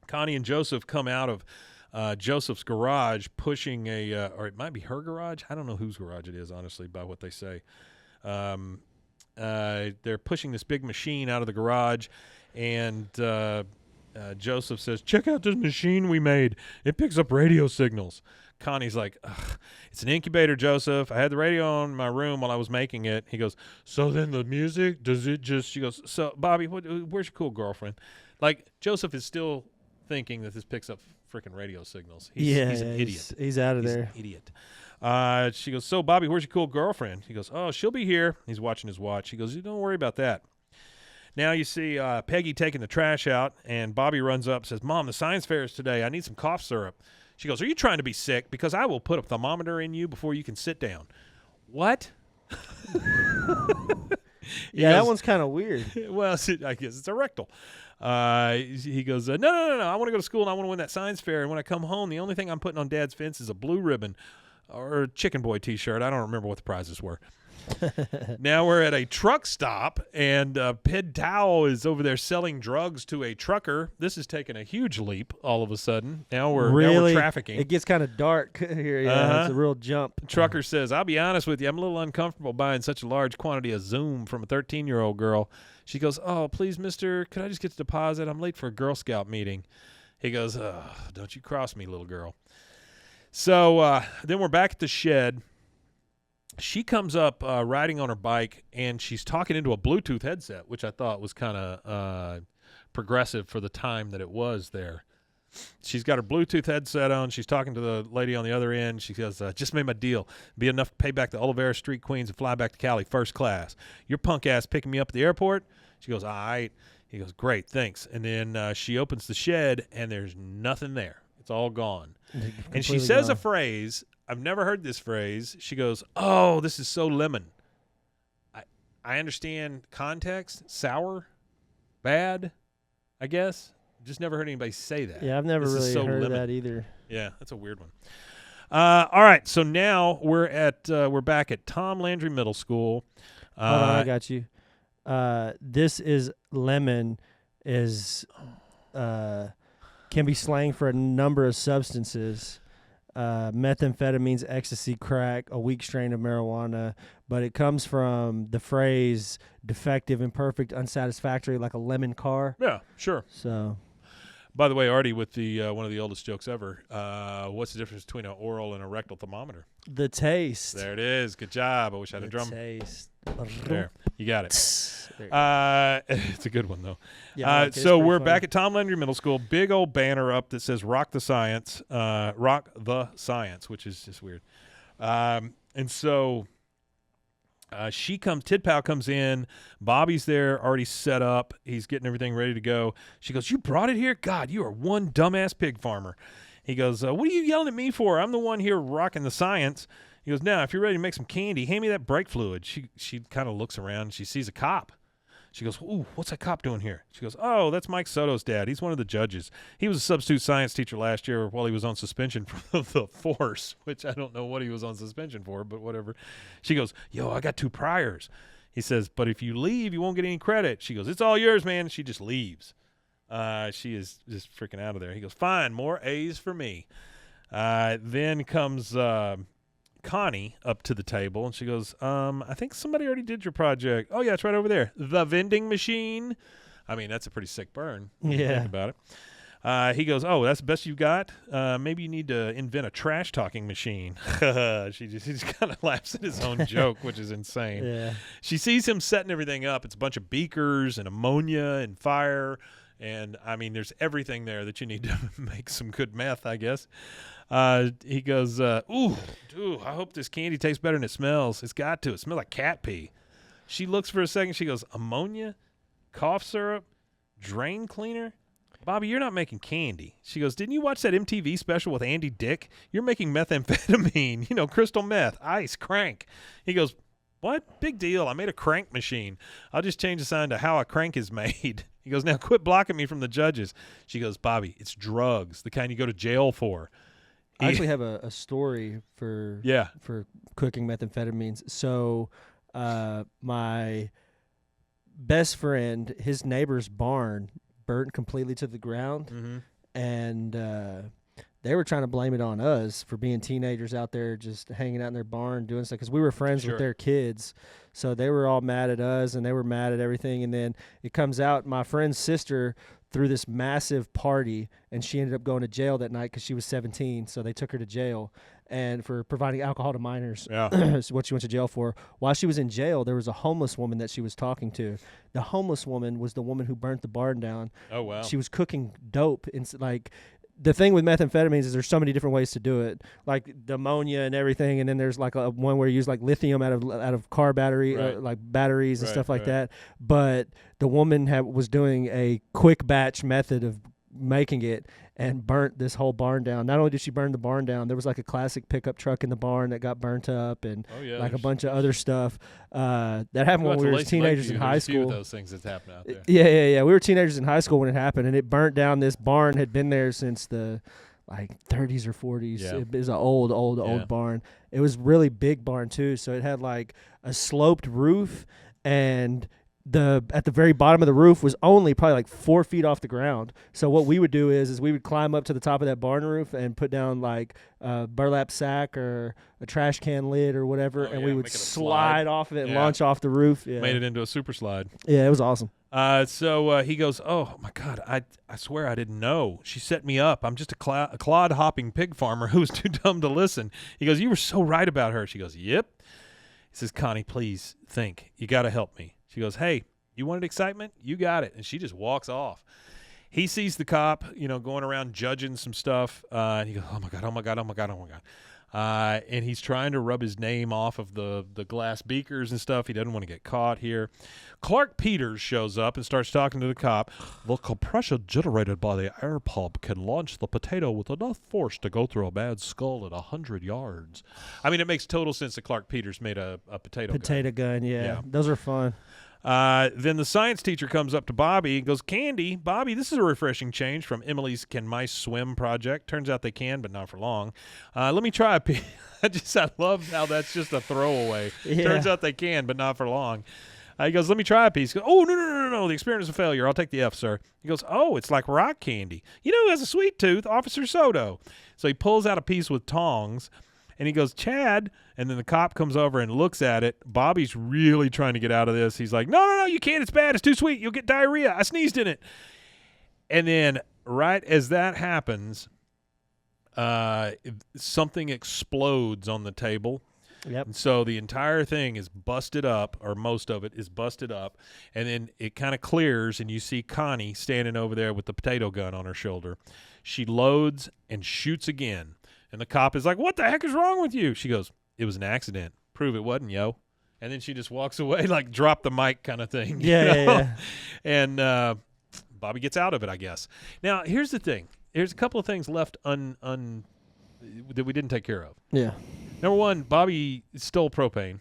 [SPEAKER 1] Connie and Joseph come out of Joseph's garage pushing or it might be her garage. I don't know whose garage it is, honestly, by what they say. They're pushing this big machine out of the garage, and Joseph says, check out this machine we made. It picks up radio signals. Connie's like, it's an incubator, Joseph. I had the radio on in my room while I was making it. He goes, so then the music, does it just, she goes, so Bobby, where's your cool girlfriend? Like, Joseph is still thinking that this picks up freaking radio signals. He's an idiot.
[SPEAKER 3] He's out of
[SPEAKER 1] He's
[SPEAKER 3] there.
[SPEAKER 1] an idiot. She goes, so Bobby, where's your cool girlfriend? He goes, oh, she'll be here. He's watching his watch. He goes, don't worry about that. Now you see Peggy taking the trash out, and Bobby runs up and says, Mom, the science fair is today. I need some cough syrup. She goes, are you trying to be sick? Because I will put a thermometer in you before you can sit down. What?
[SPEAKER 3] Yeah, that one's kind of weird.
[SPEAKER 1] Well, I guess it's a rectal. He goes, no. I want to go to school, and I want to win that science fair. And when I come home, the only thing I'm putting on Dad's fence is a blue ribbon or a Chicken Boy T-shirt. I don't remember what the prizes were. Now we're at a truck stop, and Tid Pao is over there selling drugs to a trucker. This has taken a huge leap all of a sudden. Now we're trafficking.
[SPEAKER 3] It gets kind of dark here. Yeah, it's a real jump.
[SPEAKER 1] Trucker says, I'll be honest with you, I'm a little uncomfortable buying such a large quantity of Zoom from a 13-year-old girl. She goes, oh, please, mister, could I just get the deposit? I'm late for a Girl Scout meeting. He goes, don't you cross me, little girl. So then we're back at the shed. She comes up riding on her bike, and she's talking into a Bluetooth headset, which I thought was kind of progressive for the time that it was there. She's got her Bluetooth headset on. She's talking to the lady on the other end. She goes, just made my deal. Be enough to pay back the Olivera Street Queens and fly back to Cali first class. Your punk ass picking me up at the airport? She goes, all right. He goes, great, thanks. And then she opens the shed, and there's nothing there. It's all gone. And she says a phrase. I've never heard this phrase. She goes, oh, this is so lemon. I understand context. Sour, bad, I guess. Just never heard anybody say that.
[SPEAKER 3] Yeah, I've never really heard that either.
[SPEAKER 1] Yeah, that's a weird one. All right, so now we're back at Tom Landry Middle School.
[SPEAKER 3] Hold on, I got you. This is lemon can be slang for a number of substances. methamphetamines, ecstasy, crack, a weak strain of marijuana, but it comes from the phrase defective, imperfect, unsatisfactory, like a lemon car.
[SPEAKER 1] Yeah, sure.
[SPEAKER 3] So,
[SPEAKER 1] By the way, Artie, with the one of the oldest jokes ever, what's the difference between an oral and a rectal thermometer?
[SPEAKER 3] the taste.
[SPEAKER 1] There it is. Good job. I wish I had a
[SPEAKER 3] The
[SPEAKER 1] drum.
[SPEAKER 3] taste.
[SPEAKER 1] There, you got it.
[SPEAKER 3] There you go.
[SPEAKER 1] It's a good one though.
[SPEAKER 3] Yeah, I like it. It's
[SPEAKER 1] So
[SPEAKER 3] pretty
[SPEAKER 1] we're
[SPEAKER 3] funny.
[SPEAKER 1] back at Tom Landry Middle School. Big old banner up that says "Rock the Science," "Rock the Science," which is just weird. And so Tid Pao comes in. Bobby's there, already set up. He's getting everything ready to go. She goes, "You brought it here? God, you are one dumbass pig farmer." He goes, "What are you yelling at me for? I'm the one here rocking the science." He goes, "Now, if you're ready to make some candy, hand me that brake fluid." She kind of looks around. And she sees a cop. She goes, "Ooh, what's that cop doing here?" She goes, "Oh, that's Mike Soto's dad. He's one of the judges. He was a substitute science teacher last year while he was on suspension from the force," which I don't know what he was on suspension for, but whatever. She goes, "Yo, I got 2 priors." He says, "But if you leave, you won't get any credit." She goes, "It's all yours, man." She just leaves. She is just freaking out of there. He goes, "Fine, more A's for me." Then comes Connie up to the table, and she goes, "I think somebody already did your project." "Oh, yeah, it's right over there. The vending machine." I mean, that's a pretty sick burn. When you
[SPEAKER 3] Yeah.
[SPEAKER 1] think about it. He goes, "Oh, that's the best you've got? Maybe you need to invent a trash-talking machine." He just kind of laughs at his own joke, which is insane.
[SPEAKER 3] Yeah.
[SPEAKER 1] She sees him setting everything up. It's a bunch of beakers and ammonia and fire. And, I mean, there's everything there that you need to make some good meth, I guess. He goes, ooh, I hope this candy tastes better than it smells. It's got to. It smells like cat pee." She looks for a second. She goes, "Ammonia, cough syrup, drain cleaner? Bobby, you're not making candy." She goes, "Didn't you watch that MTV special with Andy Dick? You're making methamphetamine, crystal meth, ice, crank." He goes, "What? Big deal. I made a crank machine. I'll just change the sign to how a crank is made." He goes, "Now quit blocking me from the judges." She goes, "Bobby, it's drugs, the kind you go to jail for."
[SPEAKER 3] I actually have a story for
[SPEAKER 1] Yeah.
[SPEAKER 3] for cooking methamphetamines. So, my best friend, his neighbor's barn burnt completely to the ground,
[SPEAKER 1] Mm-hmm.
[SPEAKER 3] and they were trying to blame it on us for being teenagers out there just hanging out in their barn doing stuff because we were friends
[SPEAKER 1] Sure.
[SPEAKER 3] with their kids. So they were all mad at us, and they were mad at everything. And then it comes out my friend's sister threw this massive party, and she ended up going to jail that night because she was 17. So they took her to jail and for providing alcohol to minors.
[SPEAKER 1] Yeah.
[SPEAKER 3] Is what she went to jail for. While she was in jail, there was a homeless woman that she was talking to. The homeless woman was the woman who burnt the barn down.
[SPEAKER 1] Oh, wow.
[SPEAKER 3] She was cooking dope. The thing with methamphetamines is there's so many different ways to do it, like the ammonia and everything, and then there's like a one where you use like lithium out of car battery,
[SPEAKER 1] Right.
[SPEAKER 3] like batteries and
[SPEAKER 1] Right,
[SPEAKER 3] stuff like
[SPEAKER 1] right.
[SPEAKER 3] that. But the woman was doing a quick batch method of making it and burnt this whole barn down. Not only did she burn the barn down, there was like a classic pickup truck in the barn that got burnt up, and
[SPEAKER 1] Oh, yeah.
[SPEAKER 3] like a
[SPEAKER 1] there's-
[SPEAKER 3] bunch of other stuff that happened
[SPEAKER 1] Go out
[SPEAKER 3] when
[SPEAKER 1] to
[SPEAKER 3] we were
[SPEAKER 1] Lacey
[SPEAKER 3] teenagers
[SPEAKER 1] Lakeview,
[SPEAKER 3] in high
[SPEAKER 1] there's a few of
[SPEAKER 3] school.
[SPEAKER 1] those things that's happened out there.
[SPEAKER 3] Yeah. We were teenagers in high school when it happened, and it burnt down. This barn had been there since the 30s or 40s.
[SPEAKER 1] Yeah.
[SPEAKER 3] It was an old barn. It was really big barn too, so it had like a sloped roof, and at the very bottom of the roof was only probably like 4 feet off the ground. So what we would do is we would climb up to the top of that barn roof and put down like a burlap sack or a trash can lid or whatever,
[SPEAKER 1] Oh,
[SPEAKER 3] and
[SPEAKER 1] yeah,
[SPEAKER 3] we would
[SPEAKER 1] make it a
[SPEAKER 3] slide
[SPEAKER 1] slide.
[SPEAKER 3] off of it and
[SPEAKER 1] Yeah.
[SPEAKER 3] launch off the roof. Yeah.
[SPEAKER 1] Made it into a super slide.
[SPEAKER 3] Yeah, it was awesome.
[SPEAKER 1] So he goes, "Oh, my God, I swear I didn't know. She set me up. I'm just a clod-hopping pig farmer who was too dumb to listen." He goes, "You were so right about her." She goes, "Yep." He says, "Connie, please think. You got to help me." She goes, "Hey, you wanted excitement? You got it." And she just walks off. He sees the cop, going around judging some stuff, and he goes, "Oh, my God, oh, my God, oh, my God, oh, my God." And he's trying to rub his name off of the glass beakers and stuff. He doesn't want to get caught here. Clark Peters shows up and starts talking to the cop. "The compression generated by the air pump can launch the potato with enough force to go through a man's skull at 100 yards. I mean, it makes total sense that Clark Peters made a potato gun.
[SPEAKER 3] Potato gun, yeah.
[SPEAKER 1] Yeah.
[SPEAKER 3] Those are fun.
[SPEAKER 1] Then the science teacher comes up to Bobby and goes, "Candy, Bobby, this is a refreshing change from Emily's Can Mice Swim project. Turns out they can, but not for long. Let me try a piece." I love how that's just a throwaway.
[SPEAKER 3] Yeah.
[SPEAKER 1] Turns out they can, but not for long. He goes, let me try a piece. He goes, oh, no. The experiment is a failure. I'll take the F, sir. He goes, oh, it's like rock candy. You know who has a sweet tooth? Officer Soto. So he pulls out a piece with tongs, and he goes, Chad. And then the cop comes over and looks at it. Bobby's really trying to get out of this. He's like, no, you can't. It's bad. It's too sweet. You'll get diarrhea. I sneezed in it. And then right as that happens, something explodes on the table.
[SPEAKER 3] Yep.
[SPEAKER 1] And so the entire thing is busted up, or most of it is busted up, and then it kind of clears, and you see Connie standing over there with the potato gun on her shoulder. She loads and shoots again, and the cop is like, what the heck is wrong with you? She goes, it was an accident. Prove it wasn't, yo. And then she just walks away, like drop the mic kind of thing.
[SPEAKER 3] Yeah.
[SPEAKER 1] And Bobby gets out of it, I guess. Now, here's the thing. There's a couple of things left that we didn't take care of.
[SPEAKER 3] Yeah.
[SPEAKER 1] Number one, Bobby stole propane.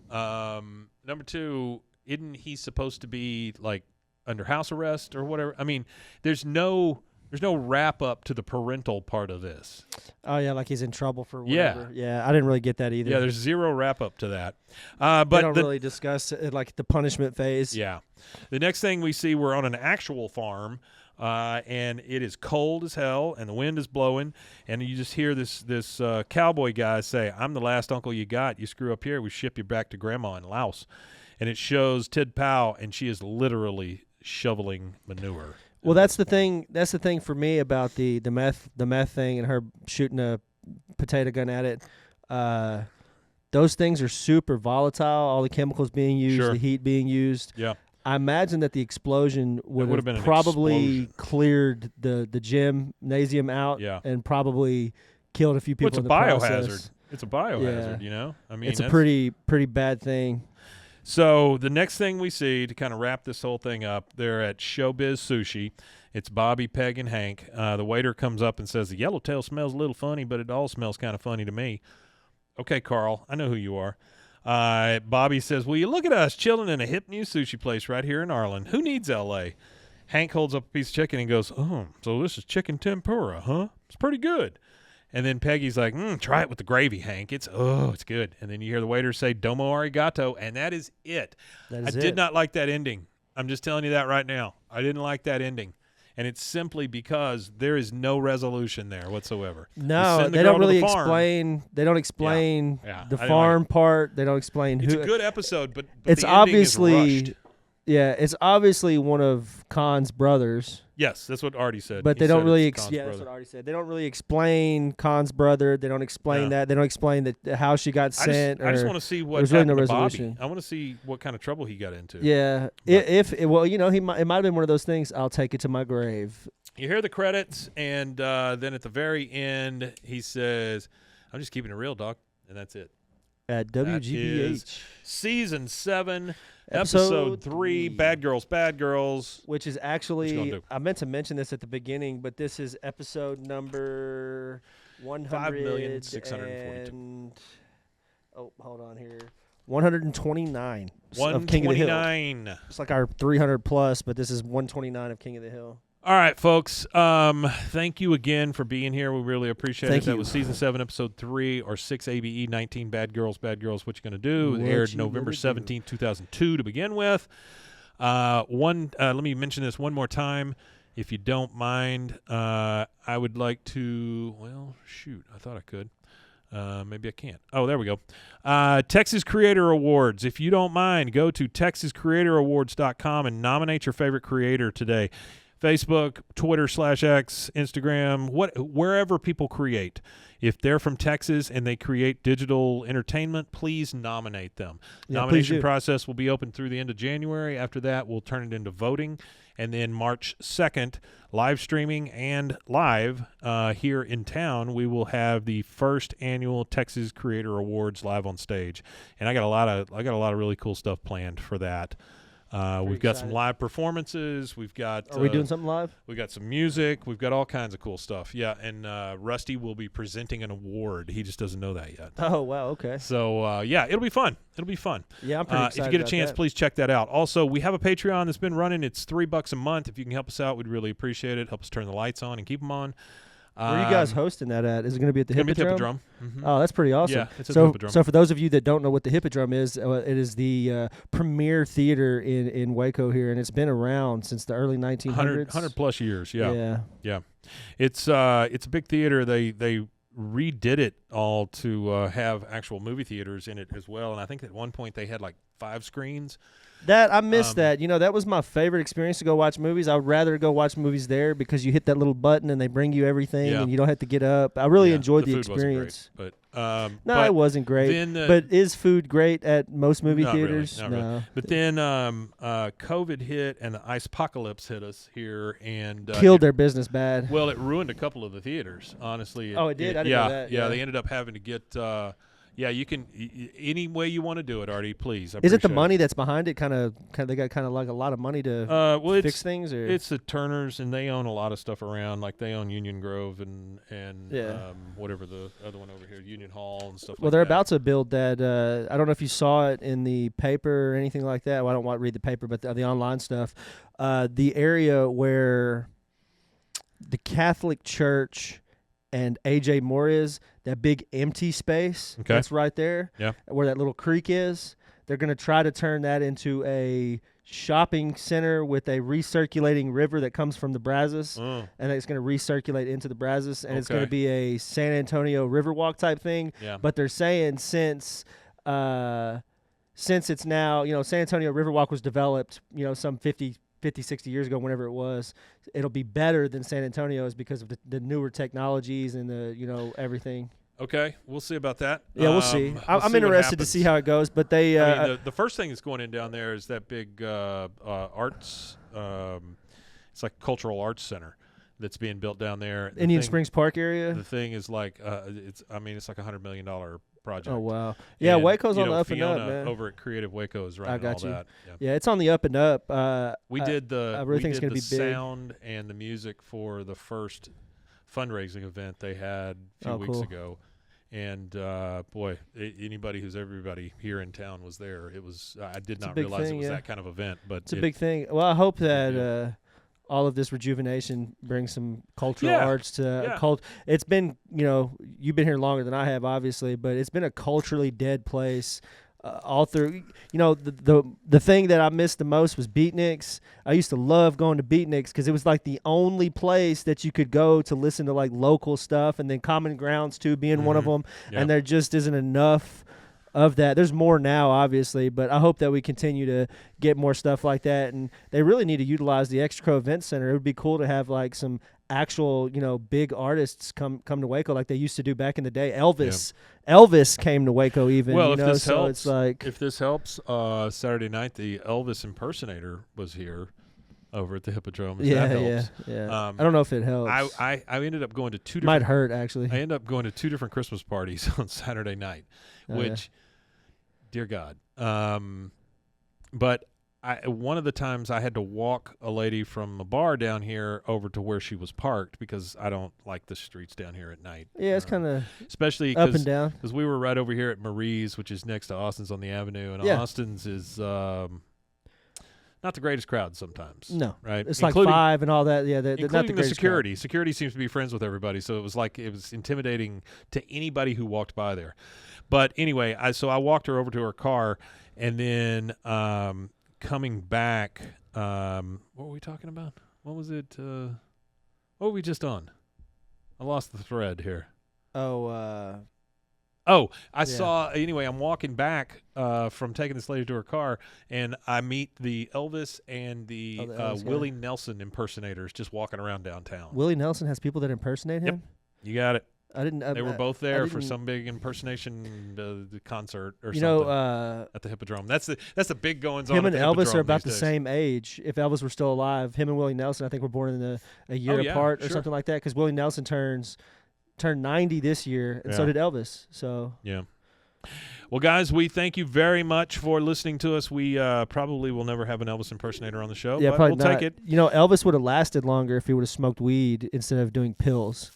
[SPEAKER 1] Number two, isn't he supposed to be like under house arrest or whatever? I mean, there's no wrap up to the parental part of this.
[SPEAKER 3] Oh yeah, like he's in trouble for whatever. Yeah, I didn't really get that either.
[SPEAKER 1] Yeah, there's zero wrap up to that.
[SPEAKER 3] But
[SPEAKER 1] But
[SPEAKER 3] they don't really discuss like the punishment phase.
[SPEAKER 1] yeah, the next thing we see, we're on an actual farm. And it is cold as hell, and the wind is blowing, and you just hear this cowboy guy say, I'm the last uncle you got. You screw up here, we ship you back to Grandma in Laos. And it shows Tid Pao, and she is literally shoveling manure.
[SPEAKER 3] Well, that's the thing. That's the thing for me about the meth thing and her shooting a potato gun at it. Those things are super volatile. All the chemicals being used,
[SPEAKER 1] Sure.
[SPEAKER 3] the heat being used.
[SPEAKER 1] Yeah.
[SPEAKER 3] I imagine that the explosion would
[SPEAKER 1] would've been
[SPEAKER 3] have
[SPEAKER 1] an
[SPEAKER 3] probably
[SPEAKER 1] explosion.
[SPEAKER 3] cleared the gymnasium out,
[SPEAKER 1] Yeah.
[SPEAKER 3] and probably killed a few people.
[SPEAKER 1] Well, it's a
[SPEAKER 3] in the
[SPEAKER 1] biohazard.
[SPEAKER 3] process.
[SPEAKER 1] It's a biohazard, you know? I mean,
[SPEAKER 3] It's a
[SPEAKER 1] that's-
[SPEAKER 3] pretty bad thing.
[SPEAKER 1] So the next thing we see to kind of wrap this whole thing up, they're at Showbiz Sushi. It's Bobby, Peg, and Hank. The waiter comes up and says, the yellowtail smells a little funny, but it all smells kind of funny to me. Okay, Carl, I know who you are. Bobby says, well, you look at us chilling in a hip new sushi place right here in Arlen. Who needs L.A.? Hank holds up a piece of chicken and goes, oh, so this is chicken tempura, huh? It's pretty good. And then Peggy's like, try it with the gravy, Hank. It's good. And then you hear the waiter say, domo arigato, and that is it.
[SPEAKER 3] That is
[SPEAKER 1] I did not like that ending. I'm just telling you that right now. I didn't like that ending. And it's simply because there is no resolution there whatsoever.
[SPEAKER 3] No, they don't really explain. They don't explain the farm part. They don't explain
[SPEAKER 1] It's
[SPEAKER 3] who.
[SPEAKER 1] a good episode, but
[SPEAKER 3] It's
[SPEAKER 1] the ending
[SPEAKER 3] obviously,
[SPEAKER 1] is rushed.
[SPEAKER 3] yeah, it's obviously one of Khan's brothers.
[SPEAKER 1] Yes, that's what Artie said.
[SPEAKER 3] But
[SPEAKER 1] He
[SPEAKER 3] they don't
[SPEAKER 1] said
[SPEAKER 3] really.
[SPEAKER 1] it's Khan's
[SPEAKER 3] That's
[SPEAKER 1] brother.
[SPEAKER 3] what I already said. They don't really explain Khan's brother. They don't explain that. They don't explain how she got sent.
[SPEAKER 1] I just want to see what
[SPEAKER 3] there's really
[SPEAKER 1] happened
[SPEAKER 3] no
[SPEAKER 1] to Bobby.
[SPEAKER 3] resolution.
[SPEAKER 1] I want to see what kind of trouble he got into.
[SPEAKER 3] Yeah, well, you know, it might have been one of those things. I'll take it to my grave.
[SPEAKER 1] You hear the credits, and then at the very end, he says, I'm just keeping it real, dog. And that's it.
[SPEAKER 3] At
[SPEAKER 1] That
[SPEAKER 3] WGBH.
[SPEAKER 1] is Season 7,
[SPEAKER 3] Episode
[SPEAKER 1] Episode 3, Bad Girls, Bad Girls.
[SPEAKER 3] Which is
[SPEAKER 1] What you
[SPEAKER 3] actually,
[SPEAKER 1] gonna do?
[SPEAKER 3] I meant to mention this at the beginning, but this is episode number 100.
[SPEAKER 1] 5,642,000.
[SPEAKER 3] Oh, hold on here. 129 of King of the Hill.
[SPEAKER 1] 129.
[SPEAKER 3] It's like our 300 plus, but this is 129 of King of the Hill.
[SPEAKER 1] All right, folks. Thank you again for being here. We really appreciate
[SPEAKER 3] Thank
[SPEAKER 1] it. That
[SPEAKER 3] you.
[SPEAKER 1] was Season 7, Episode 3, or 6 ABE 19, Bad Girls, Bad Girls, What You Gonna Do? It
[SPEAKER 3] What
[SPEAKER 1] aired
[SPEAKER 3] You
[SPEAKER 1] November
[SPEAKER 3] Gonna Do.
[SPEAKER 1] 17th, 2002 to begin with. Let me mention this one more time. If you don't mind, I would like to, well, shoot, I thought I could. Maybe I can't. Oh, there we go. Texas Creator Awards. If you don't mind, go to TexasCreatorAwards.com and nominate your favorite creator today. Facebook, Twitter /X, Instagram, wherever people create. If they're from Texas and they create digital entertainment, please nominate them.
[SPEAKER 3] Yeah,
[SPEAKER 1] Nomination
[SPEAKER 3] please do.
[SPEAKER 1] process will be open through the end of January. After that, we'll turn it into voting. And then March 2nd, live streaming and live here in town, we will have the first annual Texas Creator Awards live on stage. And I got a lot of really cool stuff planned for that. We've got some
[SPEAKER 3] excited.
[SPEAKER 1] live performances. We've got
[SPEAKER 3] Are we doing something live?
[SPEAKER 1] we got some music. We've got all kinds of cool stuff. Yeah, and Rusty will be presenting an award. He just doesn't know that yet.
[SPEAKER 3] Oh, wow, okay.
[SPEAKER 1] So, yeah, it'll be fun. It'll be fun.
[SPEAKER 3] Yeah, I'm pretty excited
[SPEAKER 1] If you get a
[SPEAKER 3] about
[SPEAKER 1] chance,
[SPEAKER 3] that.
[SPEAKER 1] please check that out. Also, we have a Patreon that's been running. It's $3 a month. If you can help us out, we'd really appreciate it. Help us turn the lights on and keep them on.
[SPEAKER 3] Where are you guys hosting that at? Is it going to be at the
[SPEAKER 1] Gonna be
[SPEAKER 3] Hippodrome?
[SPEAKER 1] at the Hippodrome.
[SPEAKER 3] Oh, that's pretty awesome.
[SPEAKER 1] Yeah, it's at the Hippodrome.
[SPEAKER 3] So for those of you that don't know what the Hippodrome is, it is the premier theater in Waco here, and it's been around since the early 1900s.
[SPEAKER 1] 100 plus years. Yeah.
[SPEAKER 3] Yeah.
[SPEAKER 1] It's a big theater. They redid it all to have actual movie theaters in it as well. And I think at one point they had like 5 screens.
[SPEAKER 3] That I missed that. You know, that was my favorite experience to go watch movies. I would rather go watch movies there because you hit that little button and they bring you everything and you don't have to get up. I really enjoyed the experience.
[SPEAKER 1] Wasn't great,
[SPEAKER 3] it wasn't great.
[SPEAKER 1] Then,
[SPEAKER 3] but is food great at most movie
[SPEAKER 1] not
[SPEAKER 3] theaters?
[SPEAKER 1] Really, not really. But then COVID hit and the ice apocalypse hit us here and
[SPEAKER 3] killed their business bad.
[SPEAKER 1] Well, it ruined a couple of the theaters. Honestly,
[SPEAKER 3] it did. I didn't know that.
[SPEAKER 1] Yeah, they ended up having to get. You can any way you want to do it, Artie. Please.
[SPEAKER 3] Is it the money that's behind it? Kind of, they got kind of like a lot of money to fix things, or
[SPEAKER 1] it's the Turners, and they own a lot of stuff around. Like they own Union Grove and whatever the other one over here, Union Hall and stuff.
[SPEAKER 3] Well, they're about to build that. I don't know if you saw it in the paper or anything like that. Well, I don't want to read the paper, but the online stuff. The area where the Catholic Church and AJ Moore is, that big empty space that's right there, where that little creek is. They're going to try to turn that into a shopping center with a recirculating river that comes from the Brazos, and it's going to recirculate into the Brazos, and it's going to be a San Antonio Riverwalk type thing. Yeah. But they're saying since it's now, San Antonio Riverwalk was developed, some 50, 60 years ago, whenever it was, it'll be better than San Antonio's because of the newer technologies and the, everything.
[SPEAKER 1] Okay, we'll see about that.
[SPEAKER 3] Yeah, we'll see. I'm interested to see how it goes, but they.
[SPEAKER 1] The first thing that's going in down there is that big arts. It's like cultural arts center that's being built down there.
[SPEAKER 3] Indian Springs Park area.
[SPEAKER 1] The thing is like it's like $100 million project.
[SPEAKER 3] Oh wow! Yeah, and, Waco's on the up and up, man.
[SPEAKER 1] Over at Creative Waco is right. I got you. That.
[SPEAKER 3] Yeah, it's on the up and up.
[SPEAKER 1] We did the
[SPEAKER 3] gonna be
[SPEAKER 1] sound and the music for the first fundraising event they had a few weeks ago. And anybody who's everybody here in town was there. It was I did not realize it was that kind of event, but
[SPEAKER 3] it's a big thing. Well, I hope that all of this rejuvenation brings some cultural arts to cult. It's been, you've been here longer than I have, obviously, but it's been a culturally dead place. All through, the thing that I missed the most was Beatniks. I used to love going to Beatniks because it was like the only place that you could go to listen to like local stuff, and then Common Grounds too being one of them. Yep. And there just isn't enough of that. There's more now, obviously, but I hope that we continue to get more stuff like that. And they really need to utilize the Extra Crow Event Center. It would be cool to have like some actual, big artists come to Waco like they used to do back in the day. Elvis came to Waco even.
[SPEAKER 1] Well, if this helps, Saturday night the Elvis impersonator was here over at the Hippodrome.
[SPEAKER 3] Yeah. I don't know if it helps.
[SPEAKER 1] I ended up going to two different.
[SPEAKER 3] Might hurt actually.
[SPEAKER 1] I ended up going to 2 different Christmas parties on Saturday night, which, dear God, but. One of the times I had to walk a lady from a bar down here over to where she was parked because I don't like the streets down here at night.
[SPEAKER 3] Yeah, it's kind of
[SPEAKER 1] especially
[SPEAKER 3] up and down.
[SPEAKER 1] Because we were right over here at Marie's, which is next to Austin's on the Avenue, and Austin's is not the greatest crowd sometimes.
[SPEAKER 3] No,
[SPEAKER 1] right?
[SPEAKER 3] It's like 5 and all that. Yeah, they're
[SPEAKER 1] including
[SPEAKER 3] not the greatest
[SPEAKER 1] security.
[SPEAKER 3] crowd.
[SPEAKER 1] Security seems to be friends with everybody, so it was intimidating to anybody who walked by there. But anyway, I walked her over to her car, and then. Coming back, what were we talking about? What was it? What were we just on? I lost the thread here.
[SPEAKER 3] I
[SPEAKER 1] saw, anyway, I'm walking back from taking this lady to her car, and I meet the Elvis and the Willie Nelson impersonators just walking around downtown.
[SPEAKER 3] Willie Nelson has people that impersonate him?
[SPEAKER 1] Yep. You got it.
[SPEAKER 3] I didn't.
[SPEAKER 1] They were both there for some big impersonation concert or something at the Hippodrome. That's the big goings on.
[SPEAKER 3] Him and Elvis are about the
[SPEAKER 1] days.
[SPEAKER 3] same age. If Elvis were still alive, him and Willie Nelson, I think, were born in a year apart or something like that. Because Willie Nelson turned 90 this year, and so did Elvis. So
[SPEAKER 1] yeah. Well, guys, we thank you very much for listening to us. We probably will never have an Elvis impersonator on the show, but we'll take it.
[SPEAKER 3] Elvis would have lasted longer if he would have smoked weed instead of doing pills.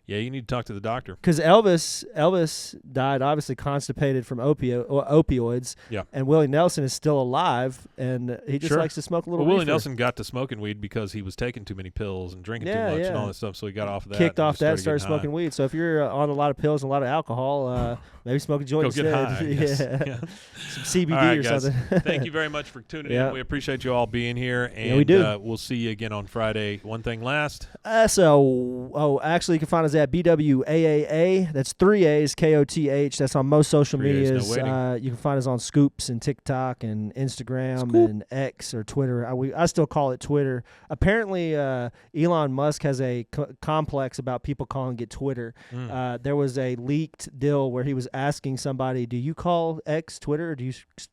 [SPEAKER 1] Yeah, you need to talk to the doctor.
[SPEAKER 3] Because Elvis died obviously constipated from opioids.
[SPEAKER 1] Yeah.
[SPEAKER 3] And Willie Nelson is still alive, and he just
[SPEAKER 1] Sure.
[SPEAKER 3] likes to smoke a little.
[SPEAKER 1] Well, Willie
[SPEAKER 3] reefer.
[SPEAKER 1] Nelson got to smoking weed because he was taking too many pills and drinking
[SPEAKER 3] Yeah,
[SPEAKER 1] too much
[SPEAKER 3] yeah.
[SPEAKER 1] and all that stuff, so he got off of that.
[SPEAKER 3] Kicked
[SPEAKER 1] and
[SPEAKER 3] off
[SPEAKER 1] just
[SPEAKER 3] that, started
[SPEAKER 1] getting high.
[SPEAKER 3] smoking weed. So if you're on a lot of pills and a lot of alcohol, maybe smoke a joint
[SPEAKER 1] Go get
[SPEAKER 3] instead.
[SPEAKER 1] high. Yes.
[SPEAKER 3] Yeah.
[SPEAKER 1] Yeah.
[SPEAKER 3] Some CBD
[SPEAKER 1] All right,
[SPEAKER 3] or
[SPEAKER 1] guys.
[SPEAKER 3] something.
[SPEAKER 1] Thank you very much for tuning
[SPEAKER 3] Yeah.
[SPEAKER 1] in. We appreciate you all being here, and
[SPEAKER 3] we do.
[SPEAKER 1] We'll see you again on Friday. One thing last.
[SPEAKER 3] Actually, you can find us at BWAAA. That's 3 A's, KOTH. That's on most social
[SPEAKER 1] 3 A's, no
[SPEAKER 3] medias.
[SPEAKER 1] waiting.
[SPEAKER 3] You can find us on Scoops and TikTok and Instagram and X or Twitter. I still call it Twitter. Apparently, Elon Musk has a complex about people calling it Twitter. There was a leaked deal where he was asking somebody, "Do you call X Twitter, or do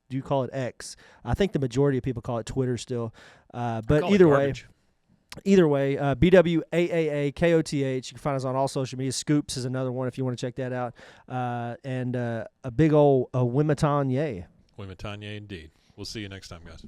[SPEAKER 3] you call it X?" I think the majority of people call it Twitter still. But
[SPEAKER 1] Call it
[SPEAKER 3] either way.
[SPEAKER 1] garbage.
[SPEAKER 3] BWAAA KOTH. You can find us on all social media. Scoops is another one if you want to check that out. And a big old Wimiton yay.
[SPEAKER 1] Wimitanya, indeed. We'll see you next time, guys.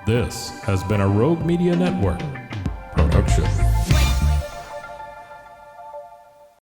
[SPEAKER 1] This has been a Rogue Media Network production.